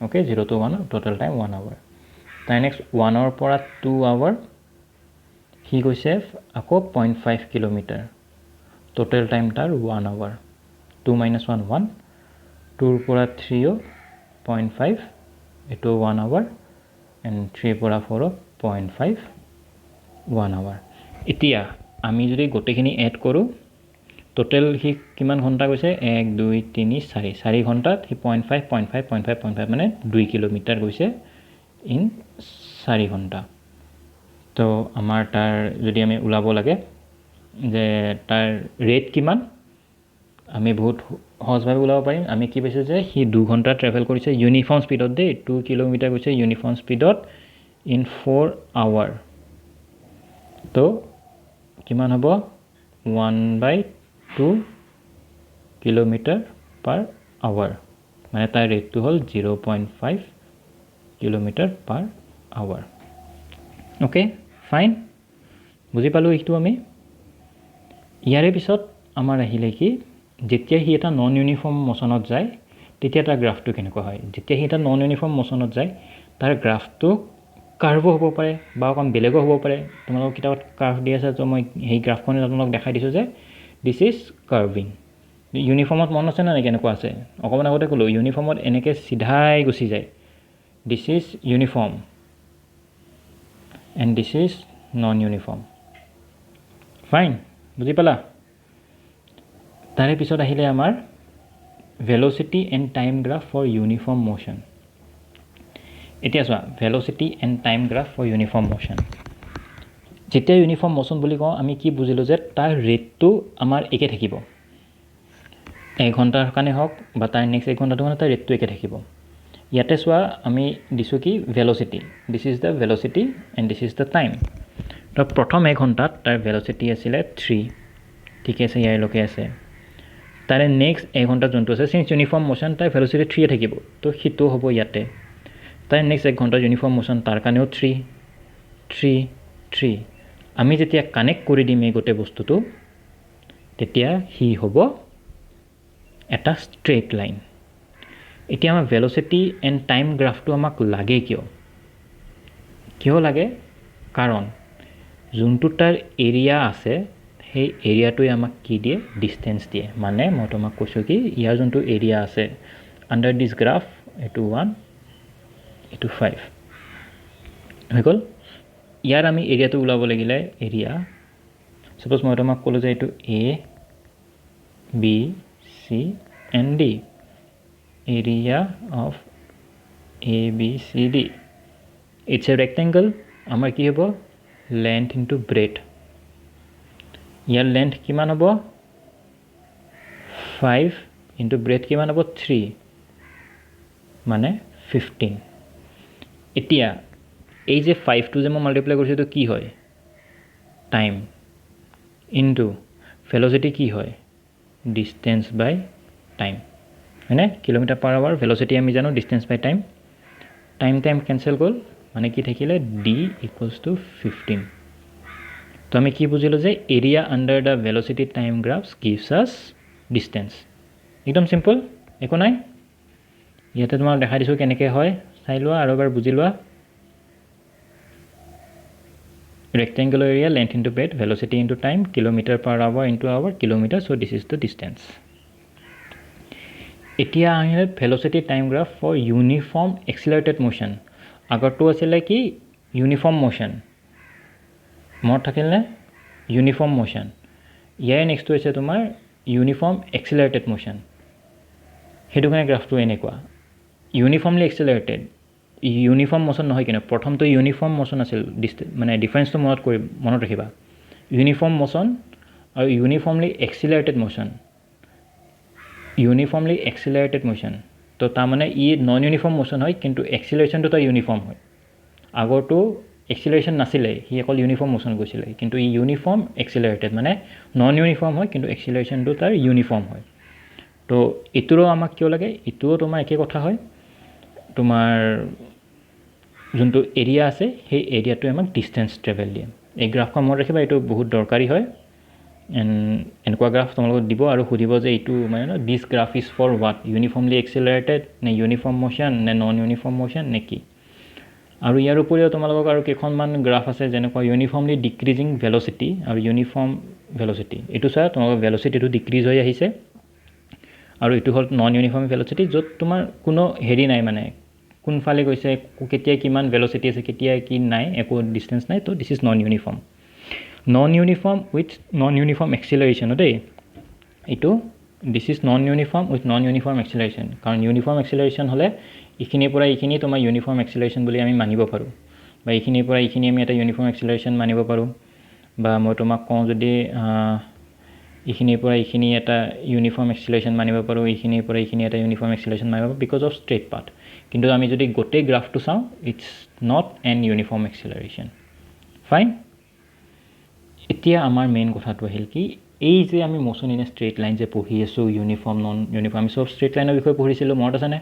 okay 0 to 1 total time 1 hour তাই নেক্সট 1 hour পৰা 2 hour সি গৈছে আকৌ 0.5 কিলোমিটাৰ টোটেল টাইম তাৰ 1 আৱাৰ 2 - 1 1 2 পৰা 3 0.5 এইটো 1 আৱাৰ এণ্ড 3 পৰা 4 0.5 1 আৱাৰ এতিয়া আমি যদি গোটেইখিনি এড কৰোঁ টোটেল সি কিমান ঘণ্টা গৈছে 1 2 3 4 4 ঘণ্টাত সি 0.5 0.5 0.5 0.5 মানে 2 কিলোমিটাৰ গৈছে ইন 4 ঘণ্টা তো আমাৰ তাৰ যদি আমি ওলাব লাগে যে তাৰ ৰেট কিমান আমি বহুত সহজভাৱে ওলাব পাৰিম আমি কি পাইছোঁ যে সি 2 ঘণ্টা ট্ৰেভেল কৰিছে ইউনিফৰ্ম স্পীডত দেই 2 কিলোমিটাৰ গৈছে ইউনিফৰ্ম স্পীডত ইন 4 আৱাৰ তো কিমান হ'ব 1/2 কিলোমিটাৰ পাৰ আৱাৰ মানে তাৰ ৰেটটো হ'ল 0.5 kilometre per hour okay fine বুজি পালোঁ এইটো আমি ইয়াৰে পিছত আমাৰ আহিলে কি যেতিয়া সি এটা নন ইউনিফৰ্ম মোশ্যনত যায় তেতিয়া তাৰ গ্ৰাফটো কেনেকুৱা হয় যেতিয়া সি এটা নন ইউনিফৰ্ম মোশ্যনত যায় তাৰ গ্ৰাফটো কাৰ্ভো হ'ব পাৰে বা অকণ বেলেগো হ'ব পাৰে তোমালোকৰ কিতাপত কাৰ্ভ দি আছে তো মই সেই গ্ৰাফখনে আপোনালোকক দেখাই দিছোঁ যে দিছ ইজ কাৰ্ভিং ইউনিফৰ্মত মন আছে নাই কেনেকুৱা আছে অকণমান আগতে ক'লোঁ ইউনিফৰ্মত এনেকৈ চিধাই গুচি যায় this is uniform and this is non uniform fine বুজি পালা তাৰে পিছত আহিলে আমাৰ velocity and time graph for uniform motion এতিয়া চোৱা velocity and time graph for uniform motion যেতিয়া ইউনিফৰ্ম মোশ্যন বুলি কওঁ আমি কি বুজিলোঁ যে তাৰ ৰেটটো আমাৰ একে থাকিব 1 ঘণ্টাৰ কাৰণে হওক বা তাৰ নেক্সট 1 ঘণ্টাটো কাৰণে তাৰ ৰেটটো একে থাকিব ইয়াতে চোৱা আমি দিছোঁ কি velocity this is the velocity and this is the time তো প্ৰথম 1 ঘণ্টাত তাৰ ভেল'চিটি আছিলে 3 ঠিক আছে ইয়াৰলৈকে আছে তাৰে নেক্সট 1 ঘণ্টাত যোনটো আছে চিন্স ইউনিফৰ্ম মোশ্যন তাৰ ভেল'চিটি 3 থাকিব তো সেইটো হ'ব ইয়াতে তাৰে নেক্সট 1 ঘণ্টাৰ ইউনিফৰ্ম মোশ্যন তাৰ কাৰণেও 3 3 3 আমি যেতিয়া কানেক্ট কৰি দিম এই গোটেই বস্তুটো তেতিয়া সি হ'ব এটা ষ্ট্ৰেইট লাইন এতিয়া আমাৰ ভেল'চিটি এণ্ড টাইম গ্ৰাফটো আমাক লাগে কিয় লাগে কাৰণ যোনটো তাৰ এৰিয়া আছে সেই এৰিয়াটোৱে আমাক কি দিয়ে ডিষ্টেঞ্চ দিয়ে মানে মই তোমাক কৈছোঁ কি ইয়াৰ যোনটো এৰিয়া আছে আণ্ডাৰ দিছ গ্ৰাফ এইটো 1 এইটো 5 হৈ গ'ল ইয়াৰ আমি এৰিয়াটো ওলাব লাগিলে এৰিয়া সাপোজ মই তোমাক ক'লোঁ যে এইটো A B C and D area of A B C D it's a rectangle আমাৰ কি হ'ব লেন্থ ইনটু ব্ৰেথ ইয়াৰ লেন্থ কিমান হ'ব 5 ইনটু ব্ৰেথ কিমান হ'ব 3 মানে 15 এতিয়া এই যে 5টো যে মই মাল্টিপ্লাই কৰিছোঁ এইটো কি হয় টাইম ইনটু ভেল'চিটি কি হয় ডিষ্টেঞ্চ বাই টাইম হয়নে কিলোমিটাৰ পাৰ আৱাৰ ভেল'চিটি আমি জানো distance by time time cancel গ'ল মানে কি থাকিলে ডি ইকুৱেলছ টু 15 তো আমি কি বুজিলোঁ যে area under the velocity time graphs gives us distance একদম চিম্পল একো নাই ইয়াতে তোমাক দেখাই দিছোঁ কেনেকৈ হয় চাই লোৱা আৰু এবাৰ বুজি লোৱা rectangular area length into breadth velocity into time kilometer per hour into hour kilometer so this is the distance এতিয়া আহিলে velocity time graph for uniform accelerated motion আগৰটো আছিলে কি uniform motion মোৰ থাকিলে uniform motion ইয়াৰ নেক্সট হৈছে তোমাৰ uniform accelerated motion হেতু কাৰণে গ্ৰাফটো এনেকুৱা uniformly accelerated ইউনিফৰ্ম মোশ্যন নহয় কিনে প্ৰথমটো ইউনিফৰ্ম মোশ্যন আছিল মানে ডিফাৰেন্সটো মনত ৰাখিবা ইউনিফৰ্ম মোশ্যন আৰু ইউনিফৰ্মলি এক্সিলাৰেটেড মোশ্যন তো তাৰমানে ই নন ইউনিফৰ্ম মোশ্যন হয় কিন্তু এক্সিলাৰেশ্যনটো তাৰ ইউনিফৰ্ম হয় আগৰটো এক্সিলাৰেশ্যন নাছিলে সি অকল ইউনিফৰ্ম মোশ্যন গৈছিলে কিন্তু ই ইউনিফৰ্ম এক্সিলাৰেটেড মানে নন ইউনিফৰ্ম হয় কিন্তু এক্সিলাৰেশ্যনটো তাৰ ইউনিফৰ্ম হয় তো ইটোৰো আমাক কিয় লাগে ইটোও তোমাৰ একে কথা হয় তোমাৰ যোনটো এৰিয়া আছে সেই এৰিয়াটোৱে আমাক ডিষ্টেঞ্চ ট্ৰেভেল দিয়ে এই গ্ৰাফখন মনত ৰাখিবা এইটো বহুত দৰকাৰী হয় এনেকুৱা গ্ৰাফ তোমালোকক দিব আৰু সুধিব যে এইটো মানে this graph is for what uniformly accelerated নে ইউনিফৰ্ম মোশ্যন নে নন ইউনিফৰ্ম মোশ্যন নে কি আৰু ইয়াৰ উপৰিও তোমালোকক আৰু কেইখনমান গ্ৰাফ আছে যেনেকুৱা ইউনিফৰ্মলি ডিক্ৰিজিং ভেলচিটি আৰু ইউনিফৰ্ম ভেলচিটি। এইটো চোৱা তোমালোকৰ ভেলচিটিটো ডিক্ৰিজ হৈ আহিছে আৰু এইটো হ'ল নন ইউনিফৰ্ম ভেলচিটি, য'ত তোমাৰ কোনো হেৰি নাই, মানে কোনফালে গৈছে, কেতিয়া কিমান ভেলচিটি আছে, কেতিয়া কি নাই, একো ডিষ্টেঞ্চ নাই। তো this is non uniform. Non uniform with non uniform acceleration দেই, এইটো this is non uniform with non uniform acceleration. কাৰণ ইউনিফৰ্ম এক্সিলাৰেশ্যন হ'লে এইখিনিৰ পৰা এইখিনি তোমাৰ ইউনিফৰ্ম এক্সিলাৰেশ্যন বুলি আমি মানিব পাৰোঁ, বা এইখিনিৰ পৰা এইখিনি আমি এটা ইউনিফৰ্ম এক্সিলাৰেশ্যন মানিব পাৰোঁ। বা মই তোমাক কওঁ যদি এইখিনিৰ পৰা এইখিনি এটা ইউনিফৰ্ম এক্সিলাৰেশ্যন মানিব পাৰোঁ, এইখিনিৰ পৰা এইখিনি এটা ইউনিফৰ্ম এক্সিলাৰেশ্যন মানিব পাৰোঁ বিকজ অফ ষ্ট্ৰেইট পাথ। কিন্তু আমি যদি গোটেই গ্ৰাফটো চাওঁ, it's not an uniform acceleration. Fine. এতিয়া আমাৰ মেইন কথাটো আহিল কি, এই যে আমি motion in a straight line যে পঢ়ি আছোঁ, ইউনিফৰ্ম নন ইউনিফৰ্ম, আমি চব ষ্ট্ৰেইট লাইনৰ বিষয়ে পঢ়িছিলোঁ, মনত আছেনে?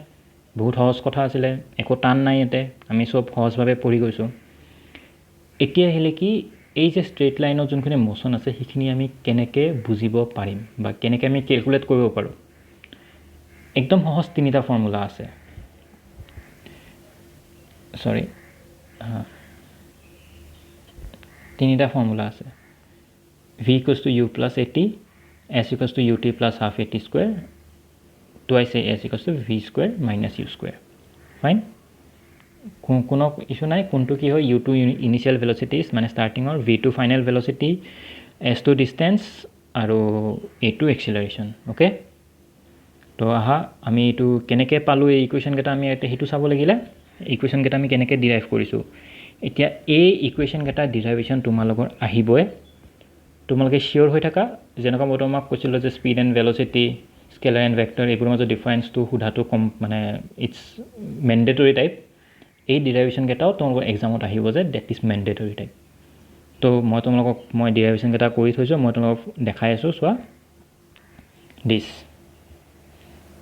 বহুত সহজ কথা আছিলে, একো টান নাই ইয়াতে, আমি চব সহজভাৱে পঢ়ি গৈছোঁ। এতিয়া আহিলে কি, এই যে ষ্ট্ৰেইট লাইনত যোনখিনি মোশ্যন আছে সেইখিনি আমি কেনেকৈ বুজিব পাৰিম বা কেনেকৈ আমি কেলকুলেট কৰিব পাৰোঁ। একদম সহজ তিনিটা ফৰ্মুলা আছে। তিনিটা ফৰ্মুলা আছে। v equals to u plus at, s equals to ut plus half at square, twice s equals to v square minus u square. Fine. কোনো ইছ্যু নাই, কোনটো কি হয়, u2 ইনিচিয়েল ভেলচিটিজ মানে ষ্টাৰ্টিঙৰ, v2 final velocity, s2 distance আৰু a2 এক্সিলাৰেশ্যন। Okay, তো আহা আমি এইটো কেনেকৈ পালোঁ, এই ইকুৱেশ্যনকেইটা আমি সেইটো চাব লাগিলে ইকুৱেশ্যনকেইটা আমি কেনেকৈ ডিৰাইভ কৰিছোঁ। এতিয়া এই ইকুৱেশ্যনকেইটা ডিৰাইভেশ্যন তোমালোকৰ আহিবই, তোমালোকে চিয়'ৰ হৈ থাকা। যেনেকুৱা মই তোমাক কৈছিলোঁ যে speed and velocity, scalar and vector, এইবোৰৰ মাজত ডিফাৰেঞ্চটো সোধাটো মানে ইটছ মেণ্ডেটৰী টাইপ। এই ডিৰাইভেশ্যনকেইটাও তোমালোকৰ এক্সামত আহিব যে ডেট ইজ মেণ্ডেটৰী টাইপ। তো মই ডিৰাইভেশ্যনকেইটা কৰি থৈছোঁ, মই তোমালোকক দেখাই আছোঁ। চোৱা দিছ,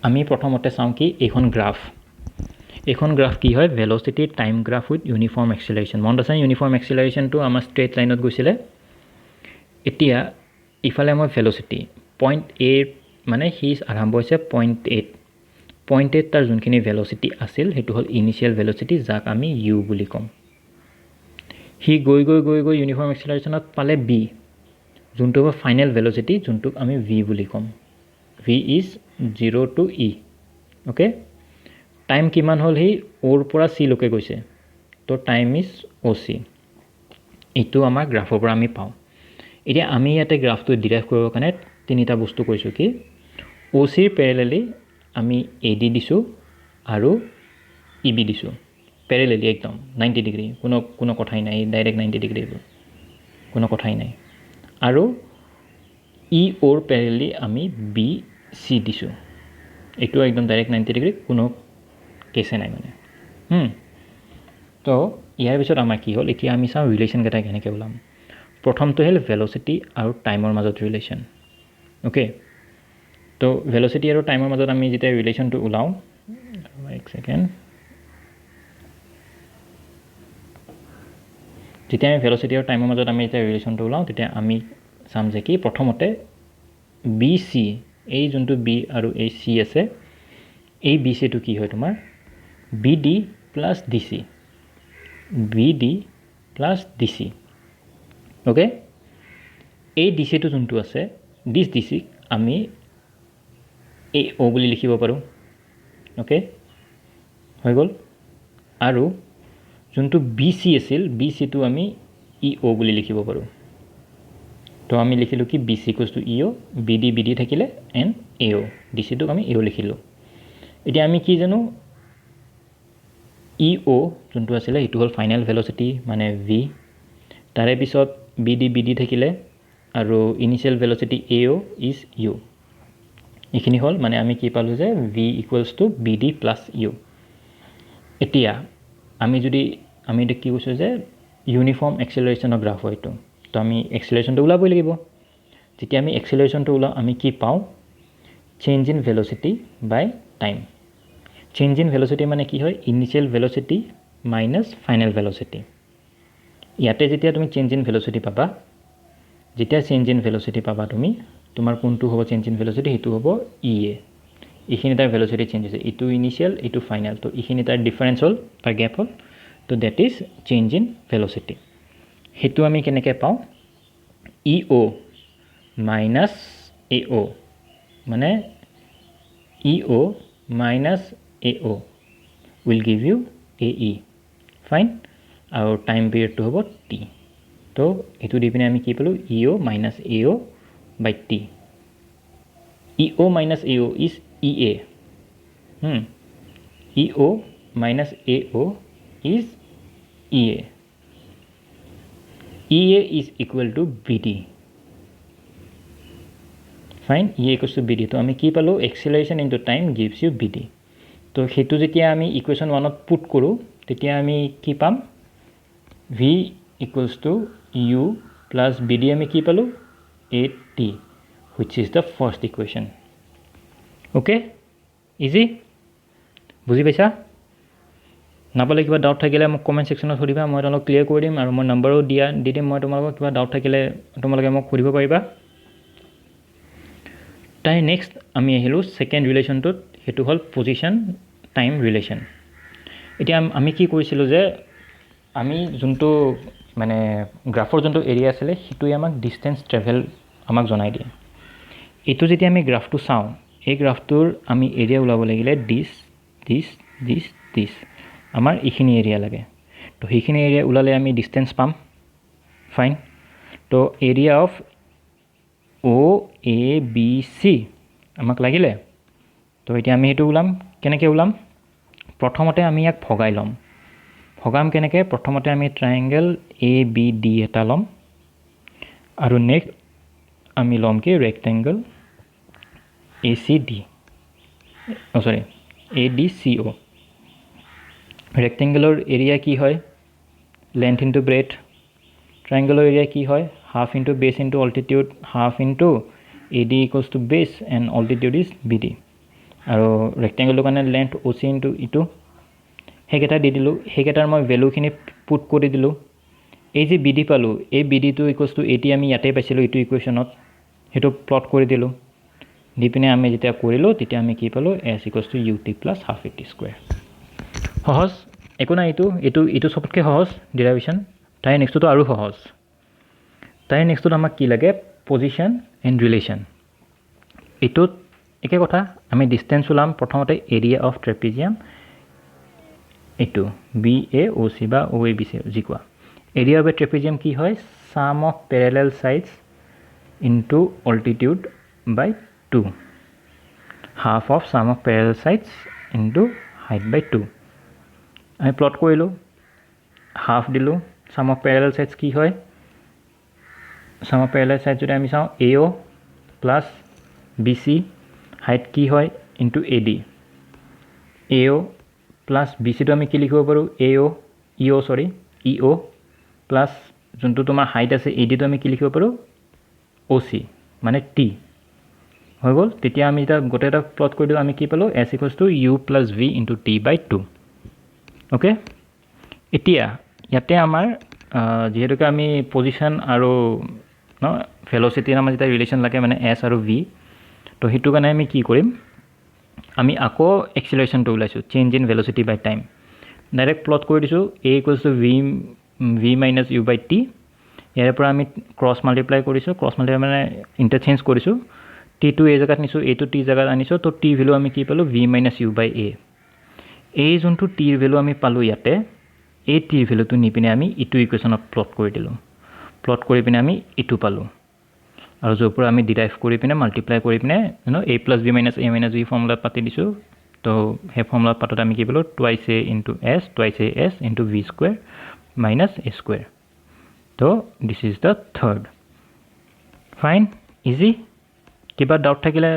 আমি প্ৰথমতে চাওঁ কি, এইখন গ্ৰাফ কি হয়, velocity time graph with uniform acceleration. মনত আছে ইউনিফৰ্ম এক্সিলাৰেশ্যনটো আমাৰ ষ্ট্ৰেইট লাইনত গৈছিলে। এতিয়া ইফালে মই ভেলচিটি পইণ্ট এ, মানে সি আৰম্ভ হৈছে পইণ্ট 8 তাৰ যোনখিনি ভেলচিটি আছিল সেইটো হ'ল ইনিচিয়েল ভেলচিটি, যাক আমি ইউ বুলি ক'ম। সি গৈ ইউনিফৰ্ম এক্সিলাৰেশ্যনত পালে বি, যোনটো হ'ব ফাইনেল ভেলচিটি, যোনটোক আমি ভি বুলি ক'ম। V is 0 to e। Okay, time কিমান হ'ল, সি অ'ৰ পৰা চিলৈকে গৈছে, তো টাইম ইজ অ' চি। এইটো আমাৰ গ্ৰাফৰ পৰা আমি পাওঁ। এতিয়া আমি ইয়াতে গ্ৰাফটো ডিৰাইভ কৰিবৰ কাৰণে তিনিটা বস্তু কৈছোঁ কি, অ' চিৰ পেৰেলেলি আমি এ ডি দিছোঁ আৰু ই বি দিছোঁ, পেৰেলেলি একদম 90 ডিগ্ৰী, কোনো কথাই নাই, ডাইৰেক্ট 90 ডিগ্ৰী, কোনো কথাই নাই। আৰু ই অ'ৰ পেৰেলেলি আমি বি চি দিছোঁ, এইটো একদম ডাইৰেক্ট 90 ডিগ্ৰী, কোনো কেছে নাই মানে। তো ইয়াৰ পিছত আমাৰ কি হ'ল, এতিয়া আমি চাওঁ ৰিলেশ্যনকেইটা কেনেকৈ ওলাম। প্ৰথমটো হ'ল ভেলচিটি আৰু টাইমৰ মাজত ৰিলেশ্যন। অ'কে, তো ভেলচিটি আৰু টাইমৰ মাজত আমি যেতিয়া ৰিলেশ্যনটো ওলাওঁ, এক ছেকেণ্ড, যেতিয়া আমি ভেলচিটি আৰু টাইমৰ মাজত আমি যেতিয়া ৰিলেশ্যনটো ওলাওঁ, তেতিয়া আমি চাম যে কি, প্ৰথমতে বি চি, এই যোনটো বি আৰু এই চি আছে, এই বি চিটো কি হয় তোমাৰ B D plus D C, B D plus D C. Okay, এই ডি চিটো যোনটো আছে, দিছ ডি চিক আমি এই অ' বুলি লিখিব পাৰোঁ। অ'কে, হৈ গ'ল। আৰু যোনটো বি চি আছিল, বি চিটো আমি ই অ' বুলি লিখিব পাৰোঁ। তো আমি লিখিলোঁ কি, B C equals to E O', B D থাকিলে এণ্ড এ অ', ডি চিটোক আমি এ অ' লিখিলোঁ। এতিয়া আমি কি জানো, ই অ' যোনটো আছিলে সেইটো হ'ল ফাইনেল ভেলচিটি মানে ভি, তাৰে পিছত বি ডি থাকিলে আৰু initial velocity A O' is U. এইখিনি হ'ল, মানে আমি কি পালোঁ যে V equals to B D plus U. এতিয়া আমি এতিয়া কি কৈছোঁ যে ইউনিফৰ্ম এক্সিলাৰেশ্যনৰ গ্ৰাফ হয় এইটো, তো আমি এক্সিলাৰেশ্যনটো ওলাবই লাগিব। যেতিয়া আমি এক্সিলাৰেশ্যনটো ওলাওঁ, আমি কি পাওঁ, change in velocity by time. Change in velocity মানে কি হয়, initial velocity minus final velocity. ইয়াতে যেতিয়া তুমি চেঞ্জ ইন ভেলচিটি পাবা, তুমি, তোমাৰ কোনটো হ'ব চেঞ্জ ইন ভেলচিটি, সেইটো হ'ব ই এ। এইখিনি তাৰ ভেলচিটি চেঞ্জ হৈছে, এইটো ইনিচিয়েল, এইটো ফাইনেল, তো এইখিনি তাৰ ডিফাৰেঞ্চ হ'ল, তাৰ গেপ হ'ল, তো তো that is change in velocity সেইটো আমি কেনেকৈ পাওঁ EO মাইনাছ AO মানে EO minus AO will give you AE fine আৰু টাইম পিৰিয়ডটো হ'ব T তো এইটো দি পিনে আমি কি পালোঁ EO minus AO by T EO minus AO is EA EO minus AO is EA EA is equal to BD fine EA equals to BD তো আমি কি পালোঁ acceleration into time gives you BD তো সেইটো যেতিয়া আমি equation 1ত put কৰোঁ তেতিয়া আমি কি পাম V equals to U plus BD আমি কি পালোঁ AT which is the first equation okay easy বুজি পাইছা নাপালে কিবা ডাউট থাকিলে মোক কমেন্ট সেকশনত সুধিবা মই তোমাক ক্লিয়াৰ কৰি দিম আৰু মই নম্বৰো দি দিম মই তোমালোকক কিবা ডাউট থাকিলে তোমালোকে মোক সুধিব পাৰিবা তাই নেক্সট আমি আহিলো সেকেন্ড ৰিলেশনটোত হেতু হল পজিশন টাইম ৰিলেশন এতিয়া আমি কি কৰিছিলো যে আমি যোনটো মানে গ্ৰাফৰ যোনটো এৰিয়া আছিল হেতুই আমাক ডিসটেন্স ট্ৰেভেল আমাক জনাই দিয়ে এটো যেতিয়া আমি গ্ৰাফটো চাও এই গ্ৰাফটোৰ আমি এৰিয়া উলাব লাগিলে দিস আমাৰ ইখিনি এৰিয়া লাগে তো হিখিনি এৰিয়া উলালে আমি ডিসটেন্স পাম ফাইন তো এৰিয়া অফ OABC আমাক লাগিলে তো এতিয়া আমি হেতু উলাম কেনেকৈ উলাম প্ৰথমতে আমি ইয়াক ভগাই লম ভগাম কেনেকৈ প্ৰথমতে আমি ট্ৰায়াঙ্গল ABD এটা লম আৰু নেক্সট আমি লম কি ৰেক্টেঙ্গল ADCO ৰেক্টেঙ্গলৰ এৰিয়া কি হয় লেন্থ ইনটু ব্ৰেথ ট্ৰায়াঙ্গলৰ এৰিয়া কি হয় half into base into altitude half into AD equals to base and altitude is BD আৰু rectangle কাৰণে length OC into ইটো হেকেটা দি দিলো হেকেটাৰ মই ভ্যালু খিনি পুট কৰি দিলো এই যে BD পালো এই BD টো equals to AT আমি ইয়াতে পাইছিলো ইটো ইকুৱেশ্যনত হেতু প্লট কৰি দিলো দি পিনে আমি যেতিয়া কৰিলো তেতিয়া আমি কি পালো S equals to UT plus half AT square সহজ একো না ইটো সবতকৈ সহজ ডেৰিভেশ্যন তাই নেক্সটটো আৰু সহজ তাই নেক্সটটো আমাক কি লাগে পজিশন এন্ড ৰিলেশন এটোত একে কথা আমি ডিসটেন্স উলাম প্ৰথমতে এৰিয়া অফ ট্ৰেপিজিয়াম এটো BAOC বা OABC জিকোৱা এৰিয়া অফ ট্ৰেপিজিয়াম কি হয় sum of parallel sides into altitude by 2 half of sum of parallel sides into height by 2 আমি প্লট কৰিলো হাফ দিলো সাম অফ প্যাৰালেল সাইডস কি হয় সাম অফ প্যাৰালেল সাইড যদি আমি চাও AO plus BC হাইট কি হয় into AD AO plus BC তো আমি কি লিখিব পাৰো EO plus যোনটো তোমাৰ হাইট আছে AD তো আমি কি লিখিব পাৰো OC মানে T হৈ গল তেতিয়া আমি এটা গোটেটা প্লট কৰি দিও আমি কি পালো S equals to U plus V into T by 2 okay এতিয়া ইয়াতে আমাৰ যেহেতুকে আমি পজিশন আৰু ন ভেলোসিটি নামৰ এটা ৰিলেশন লাগে মানে S আৰু V তো হেতু কাৰণে আমি কি কৰিম আমি আকৌ এক্সিলাৰেশনটো উলাইছো change in velocity by time direct plot কৰি দিছো A equals to V minus U by T ইয়াৰ পৰা আমি ক্ৰস মাল্টিপ্লাই কৰিছো ক্ৰস মাল্টিপ্লাই মানে ইন্টাৰচেঞ্জ কৰিছো T টো A জাগাত নিছো A টো T জাগাত আনিছো তো T ভ্যালু আমি কি পালো V minus U by A এই যোনটো T ৰ ভ্যালু আমি পালো ইয়াতে এই T ৰ ভ্যালুটো নি পিনে আমি ইটো ইকুৱেশ্যনত প্লট কৰি দিলো প্লট কৰি পিনে আমি ইটো পালো আৰু যৰ পৰা আমি ডিৰাইভ কৰি পিনে মাল্টিপ্লাই কৰি পিনে A plus B minus A minus V formula পাতি দিছো তো হে ফৰ্মুলা পাতত আমি কি পালো twice A into S twice AS into V square minus A square তো this is the third fine easy কিবা ডাউট থাকিলে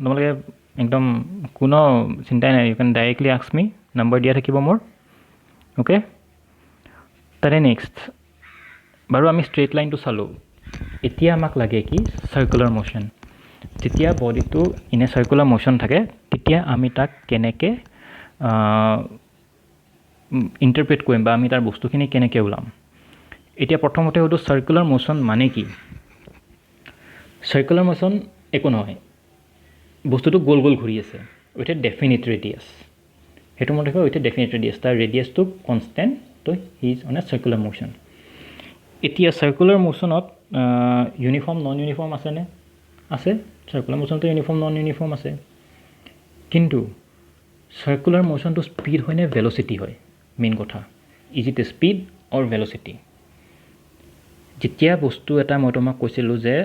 তোমালোকে একদম কোনো চিন্তা নাই you can directly ask me number দিয়া থাকিব মোৰ ওকে তাৰে নেক্সট বাৰু আমি স্ট্ৰেট লাইনটো চালো এতিয়া আমাক লাগে কি সাৰ্কুলাৰ মোশন যেতিয়া বডিটো ইনে সাৰ্কুলাৰ মোশন থাকে তেতিয়া আমি তাক কেনেকে ইন্টাৰপ্ৰেট কৰিম বা আমি তাৰ বস্তুখিনি কেনেকে উলাম এতিয়া প্ৰথমতে হয়তো সাৰ্কুলাৰ মোশন মানে কি সাৰ্কুলাৰ মোশন একো নহয় বস্তুটো গোল গোল ঘূৰি আছে উইথ এ ডেফিনিট ৰেডিয়াস হেতু মতে কয় উইথ এ ডেফিনিট ৰেডিয়াস তাৰ ৰেডিয়াসটো কনস্ট্যান্ট তো he is on a circular motion এতিয়া চাৰ্কুলাৰ মোশ্যনত ইউনিফৰ্ম নন ইউনিফৰ্ম আছেনে আছে চাৰ্কুলাৰ মোশ্যনটো ইউনিফৰ্ম নন ইউনিফৰ্ম আছে কিন্তু চাৰ্কুলাৰ মোশ্যনটো স্পীড হয় নে ভেলচিটি হয় মেইন কথা is it a speed or velocity যেতিয়া বস্তু এটা মই তোমাক কৈছিলোঁ যে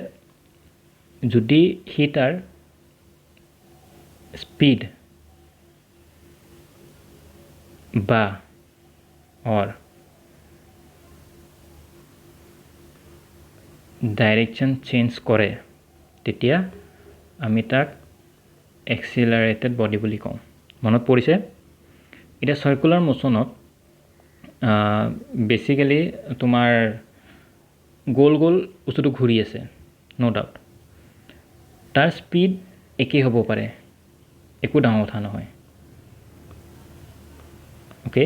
যদি সি তাৰ স্পীড বা অৰ ডাইৰেকশ্যন চেঞ্জ কৰে তেতিয়া আমি তাক এক্সিলাৰেটেড বডি বুলি কওঁ মনত পৰিছে এতিয়া চাৰ্কুলাৰ মোশ্যনত বেচিকেলি তোমাৰ গোল গোল বস্তুটো ঘূৰি আছে ন' ডাউট তাৰ স্পীড একেই হ'ব পাৰে একো ডাঙৰ কথা নহয় অ'কে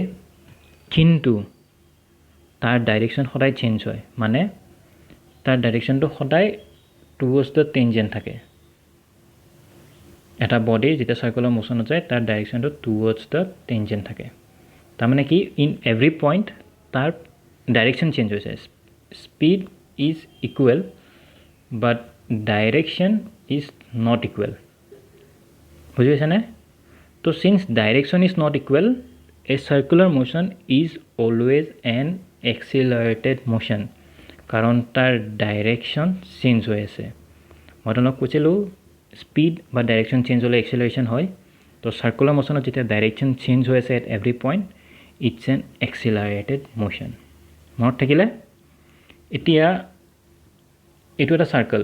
কিন্তু তাৰ ডাইৰেকশ্যন সদায় চেঞ্জ হয় মানে তাৰ ডাইৰেকশ্যনটো সদায় টুৱাৰ্ডছ দ্য টেনজেণ্ট থাকে এটা বডি যেতিয়া চাৰ্কুলাৰ মোশ্যনত যায় তাৰ ডাইৰেকশ্যনটো টুৱাৰ্ডছ দ্য টেনজেণ্ট থাকে তাৰমানে কি ইন এভৰি পইণ্ট তাৰ ডাইৰেকশ্যন চেঞ্জ হৈছে speed is equal but direction is not equal বুজি পাইছানে তো since direction is not equal a circular motion is always an accelerated motion কাৰণ তাৰ ডাইৰেকশ্যন চেঞ্জ হৈ আছে মই তোমাক কৈছিলোঁ স্পীড বা ডাইৰেকশ্যন চেঞ্জ হ'লে এক্সিলাৰেশ্যন হয় তো চাৰ্কুলাৰ মোশ্যনত যেতিয়া ডাইৰেকশ্যন চেঞ্জ হৈ আছে at every point it's an accelerated motion মনত থাকিলে এতিয়া এইটো এটা চাৰ্কল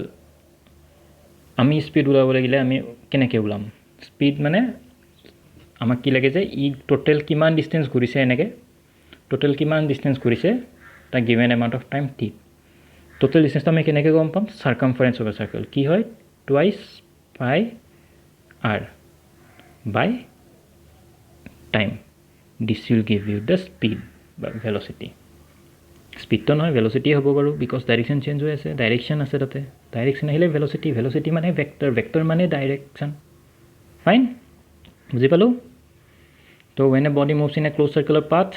আমি স্পীড ওলাব লাগিলে আমি কেনেকৈ ওলাম স্পীড মানে আমাক কি লাগে যে ই টোটেল কিমান ডিষ্টেঞ্চ ঘূৰিছে এনেকৈ টোটেল কিমান ডিষ্টেঞ্চ ঘূৰিছে তাৰ given amount of time t total ডিষ্টেঞ্চটো আমি কেনেকৈ গম পাম চাৰ্কামফাৰেঞ্চ অফ এ চাৰ্কল কি হয় twice pi r by time this will give you the speed বা ভেলচিটি স্পীডটো নহয় ভেলচিটিয়ে হ'ব বাৰু বিকজ ডাইৰেকশ্যন চেঞ্জ হৈ আছে ডাইৰেকশ্যন আছে তাতে ডাইৰেকশ্যন আহিলে ভেলচিটি মানে ভেক্টৰ মানে ডাইৰেকশ্যন ফাইন বুজি পালোঁ তো when a body moves in a closed circular path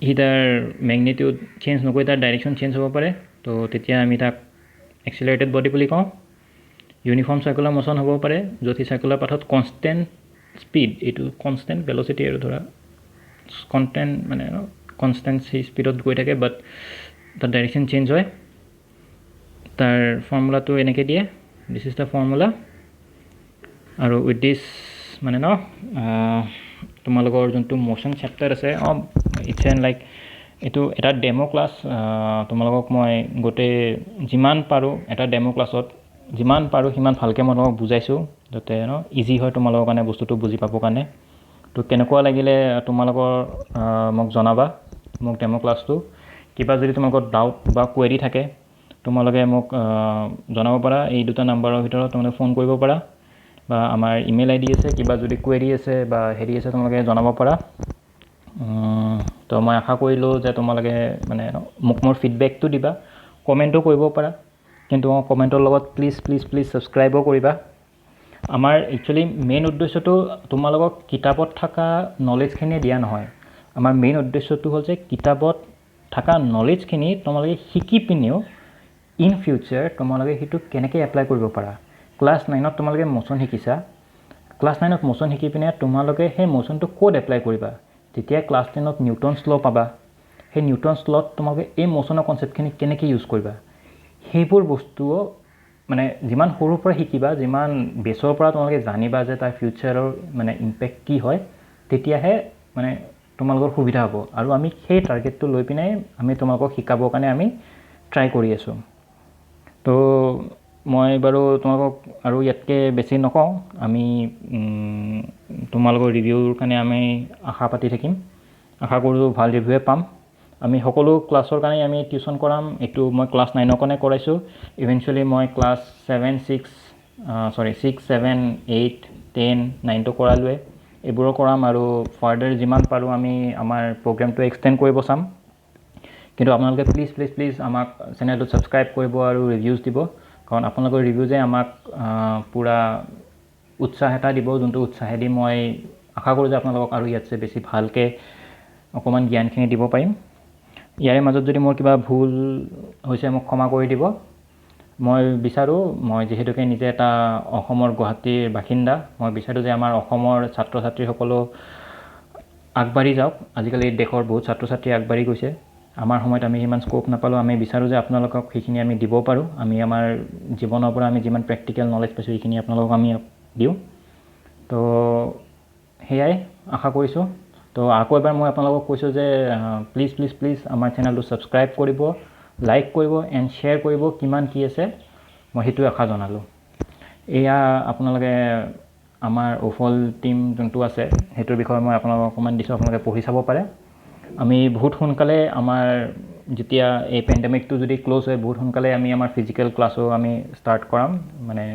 সি তাৰ মেগনিটিউড চেঞ্জ নকৰি তাৰ ডাইৰেকশ্যন চেঞ্জ হ'ব পাৰে তো তেতিয়া আমি তাক এক্সিলাৰেটেড বডি বুলি কওঁ ইউনিফৰ্ম চাৰ্কুলাৰ মোশ্যন হ'ব পাৰে য'ত সি চাৰ্কুলাৰ পাথত কনষ্টেণ্ট স্পীড এইটো কনষ্টেণ্ট ভেলচিটি আৰু ধৰা কনষ্টেণ্ট মানে কনষ্টেণ্ট সেই স্পীডত গৈ থাকে বাট তাৰ ডাইৰেকশ্যন চেঞ্জ হয় তাৰ ফৰ্মুলাটো এনেকৈ দিয়ে দিছ ইজ দ্য ফৰ্মুলা আৰু উইথ দিছ মানে ন তোমালোকৰ যোনটো মোশ্যন চেপ্টাৰ আছে ইটছ এন লাইক এইটো এটা ডেম' ক্লাছ তোমালোকক মই গোটেই যিমান পাৰোঁ এটা ডেম' ক্লাছত যিমান পাৰোঁ সিমান ভালকৈ মই তোমাক বুজাইছোঁ যাতে ইজি হয় তোমালোকৰ কাৰণে বস্তুটো বুজি পাবৰ কাৰণে তো কেনেকুৱা লাগিলে তোমালোকৰ মোক জনাবা মোক ডেম' ক্লাছটো কিবা যদি তোমালোকৰ ডাউট বা কুৱেৰি থাকে তোমালোকে মোক জনাব পাৰা এই দুটা নাম্বাৰৰ ভিতৰত তোমালোকে ফোন কৰিব পাৰা বা আমাৰ ইমেইল আইডি আছে কিবা যদি কুৱেৰি আছে বা হেৰি আছে তোমালোকে জনাব পাৰা তো মই আশা কৰিলোঁ যে তোমালোকে মানে মোক মোৰ ফিডবেকটো দিবা কমেণ্টো কৰিব পাৰা কিন্তু কমেণ্টৰ লগত প্লিজ ছাবস্ক্ৰাইবো কৰিবা আমাৰ একচুৱেলি মেইন উদ্দেশ্যটো তোমালোকক কিতাপত থকা নলেজখিনিয়ে দিয়া নহয় আমাৰ মেইন উদ্দেশ্যটো হ'ল যে কিতাপত থকা নলেজখিনি তোমালোকে শিকি পিনেও ইন ফিউচাৰ তোমালোকে সেইটো কেনেকৈ এপ্লাই কৰিব পাৰা ক্লাছ 9ত তোমালোকে মোশ্যন শিকিছা ক্লাছ 9ত মোশ্যন শিকি পিনে তোমালোকে সেই মোশ্যনটো ক'ত এপ্লাই কৰিবা তেতিয়া ক্লাছ 10ত নিউটনছ ল' পাবা সেই নিউটনছ ল'ত তোমালোকে এই মোশ্যনৰ কনচেপ্টখিনি কেনেকৈ ইউজ কৰিবা সেইবোৰ বস্তুও মানে যিমান সৰুৰ পৰা শিকিবা যিমান বেছৰ পৰা তোমালোকে জানিবা যে তাৰ ফিউচাৰৰ মানে ইম্পেক্ট কি হয় তেতিয়াহে মানে তোমালোকৰ সুবিধা হ'ব আৰু আমি সেই টাৰ্গেটটো লৈ পিনে আমি তোমালোকক শিকাবৰ কাৰণে আমি ট্ৰাই কৰি আছোঁ তো মই বাৰু তোমালোকক আৰু ইয়াতকৈ বেছি নকওঁ আমি তোমালোকৰ ৰিভিউৰ কাৰণে আমি আশা পাতি থাকিম আশা কৰোঁ ভাল ৰিভিউৱে পাম আমি সকলো ক্লাছৰ কাৰণে আমি টিউশ্যন কৰাম এইটো মই ক্লাছ 9ৰ কাৰণে কৰাইছোঁ ইভেঞ্চুৱেলি মই ক্লাছ 6, 7, 8, 10, 9টো কৰালোৱে এইবোৰো কৰাম আৰু ফাৰ্ডাৰ যিমান পাৰোঁ আমি আমাৰ প্ৰগ্ৰেমটো এক্সটেণ্ড কৰিব চাম কিন্তু আপোনালোকে প্লিজ আমাক চেনেলটো ছাবস্ক্ৰাইব কৰিব আৰু ৰিভিউজ দিব কাৰণ আপোনালোকৰ ৰিভিউজে আমাক পূৰা উৎসাহ এটা দিব যোনটো উৎসাহেদি মই আশা কৰোঁ যে আপোনালোকক আৰু ইয়াতছে বেছি ভালকৈ অকণমান জ্ঞানখিনি দিব পাৰিম। ইয়াৰে মাজত যদি মোৰ কিবা ভুল হৈছে মোক ক্ষমা কৰি দিব। মই বিচাৰোঁ, মই যিহেতুকে নিজে এটা অসমৰ গুৱাহাটীৰ বাসিন্দা, মই বিচাৰোঁ যে আমাৰ অসমৰ ছাত্ৰ ছাত্ৰীসকলো আগবাঢ়ি যাওক। আজিকালি দেশৰ বহুত ছাত্ৰ ছাত্ৰী আগবাঢ়ি গৈছে। আমাৰ সময়ত আমি সিমান স্ক'প নাপালোঁ। আমি বিচাৰোঁ যে আপোনালোকক সেইখিনি আমি দিব পাৰোঁ। আমি আমাৰ জীৱনৰ পৰা আমি যিমান প্ৰেক্টিকেল নলেজ পাইছোঁ সেইখিনি আপোনালোকক আমি দিওঁ। তো সেয়াই আশা কৰিছোঁ। তো আকৌ এবাৰ মই আপোনালোকক কৈছোঁ যে প্লিজ আমাৰ চেনেলটো ছাবস্ক্ৰাইব কৰিব, লাইক কৰিব এণ্ড শ্বেয়াৰ কৰিব। কিমান কি আছে মই সেইটো আশা জনালোঁ। এয়া আপোনালোকে আমাৰ উফল টীম যোনটো আছে সেইটোৰ বিষয়ে মই আপোনালোকক অকণমান দিছোঁ, আপোনালোকে পঢ়ি চাব পাৰে। আমি বহুত সোনকালে আমাৰ যেতিয়া এই পেণ্ডেমিকটো যদি ক্ল'জ হয়, বহুত সোনকালে আমি আমাৰ ফিজিকেল ক্লাছো আমি ষ্টাৰ্ট কৰাম, মানে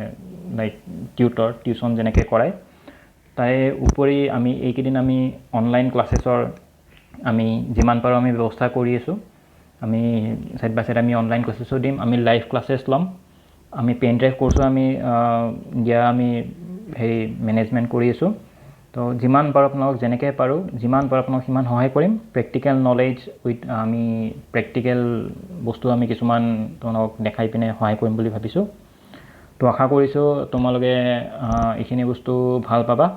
লাইক টিউশ্যন যেনেকৈ কৰায়। তাৰে উপৰি আমি এইকেইদিন আমি অনলাইন ক্লাছেছৰ আমি যিমান পাৰোঁ আমি ব্যৱস্থা কৰি আছোঁ। আমি ছাইড বাই ছাইড আমি অনলাইন ক্লাছেছো দিম, আমি লাইভ ক্লাছেছ ল'ম, আমি পেন ড্ৰাইভ কৰ্ছো আমি আমি মেনেজমেণ্ট কৰি আছোঁ। তো যিমান পাৰোঁ আপোনালোক যেনেকৈ পাৰোঁ যিমান পাৰোঁ আপোনালোক সিমান সহায় কৰিম। প্ৰেক্টিকেল নলেজ উইথ আমি প্ৰেক্টিকেল বস্তু আমি কিছুমান তোমালোকক দেখাই পিনে সহায় কৰিম বুলি ভাবিছোঁ। তো আশা কৰিছোঁ তোমালোকে এইখিনি বস্তু ভাল পাবা।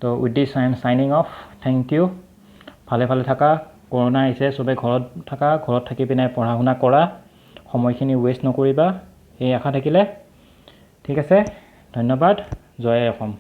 তো with this I am signing off. Thank you. ভালে থাকা। কৰোণা আহিছে, চবে ঘৰত থাকা, ঘৰত থাকি পিনে পঢ়া শুনা কৰা, সময়খিনি ৱেষ্ট নকৰিবা, এই আশা থাকিলে। ঠিক আছে, ধন্যবাদ। জয় অসম।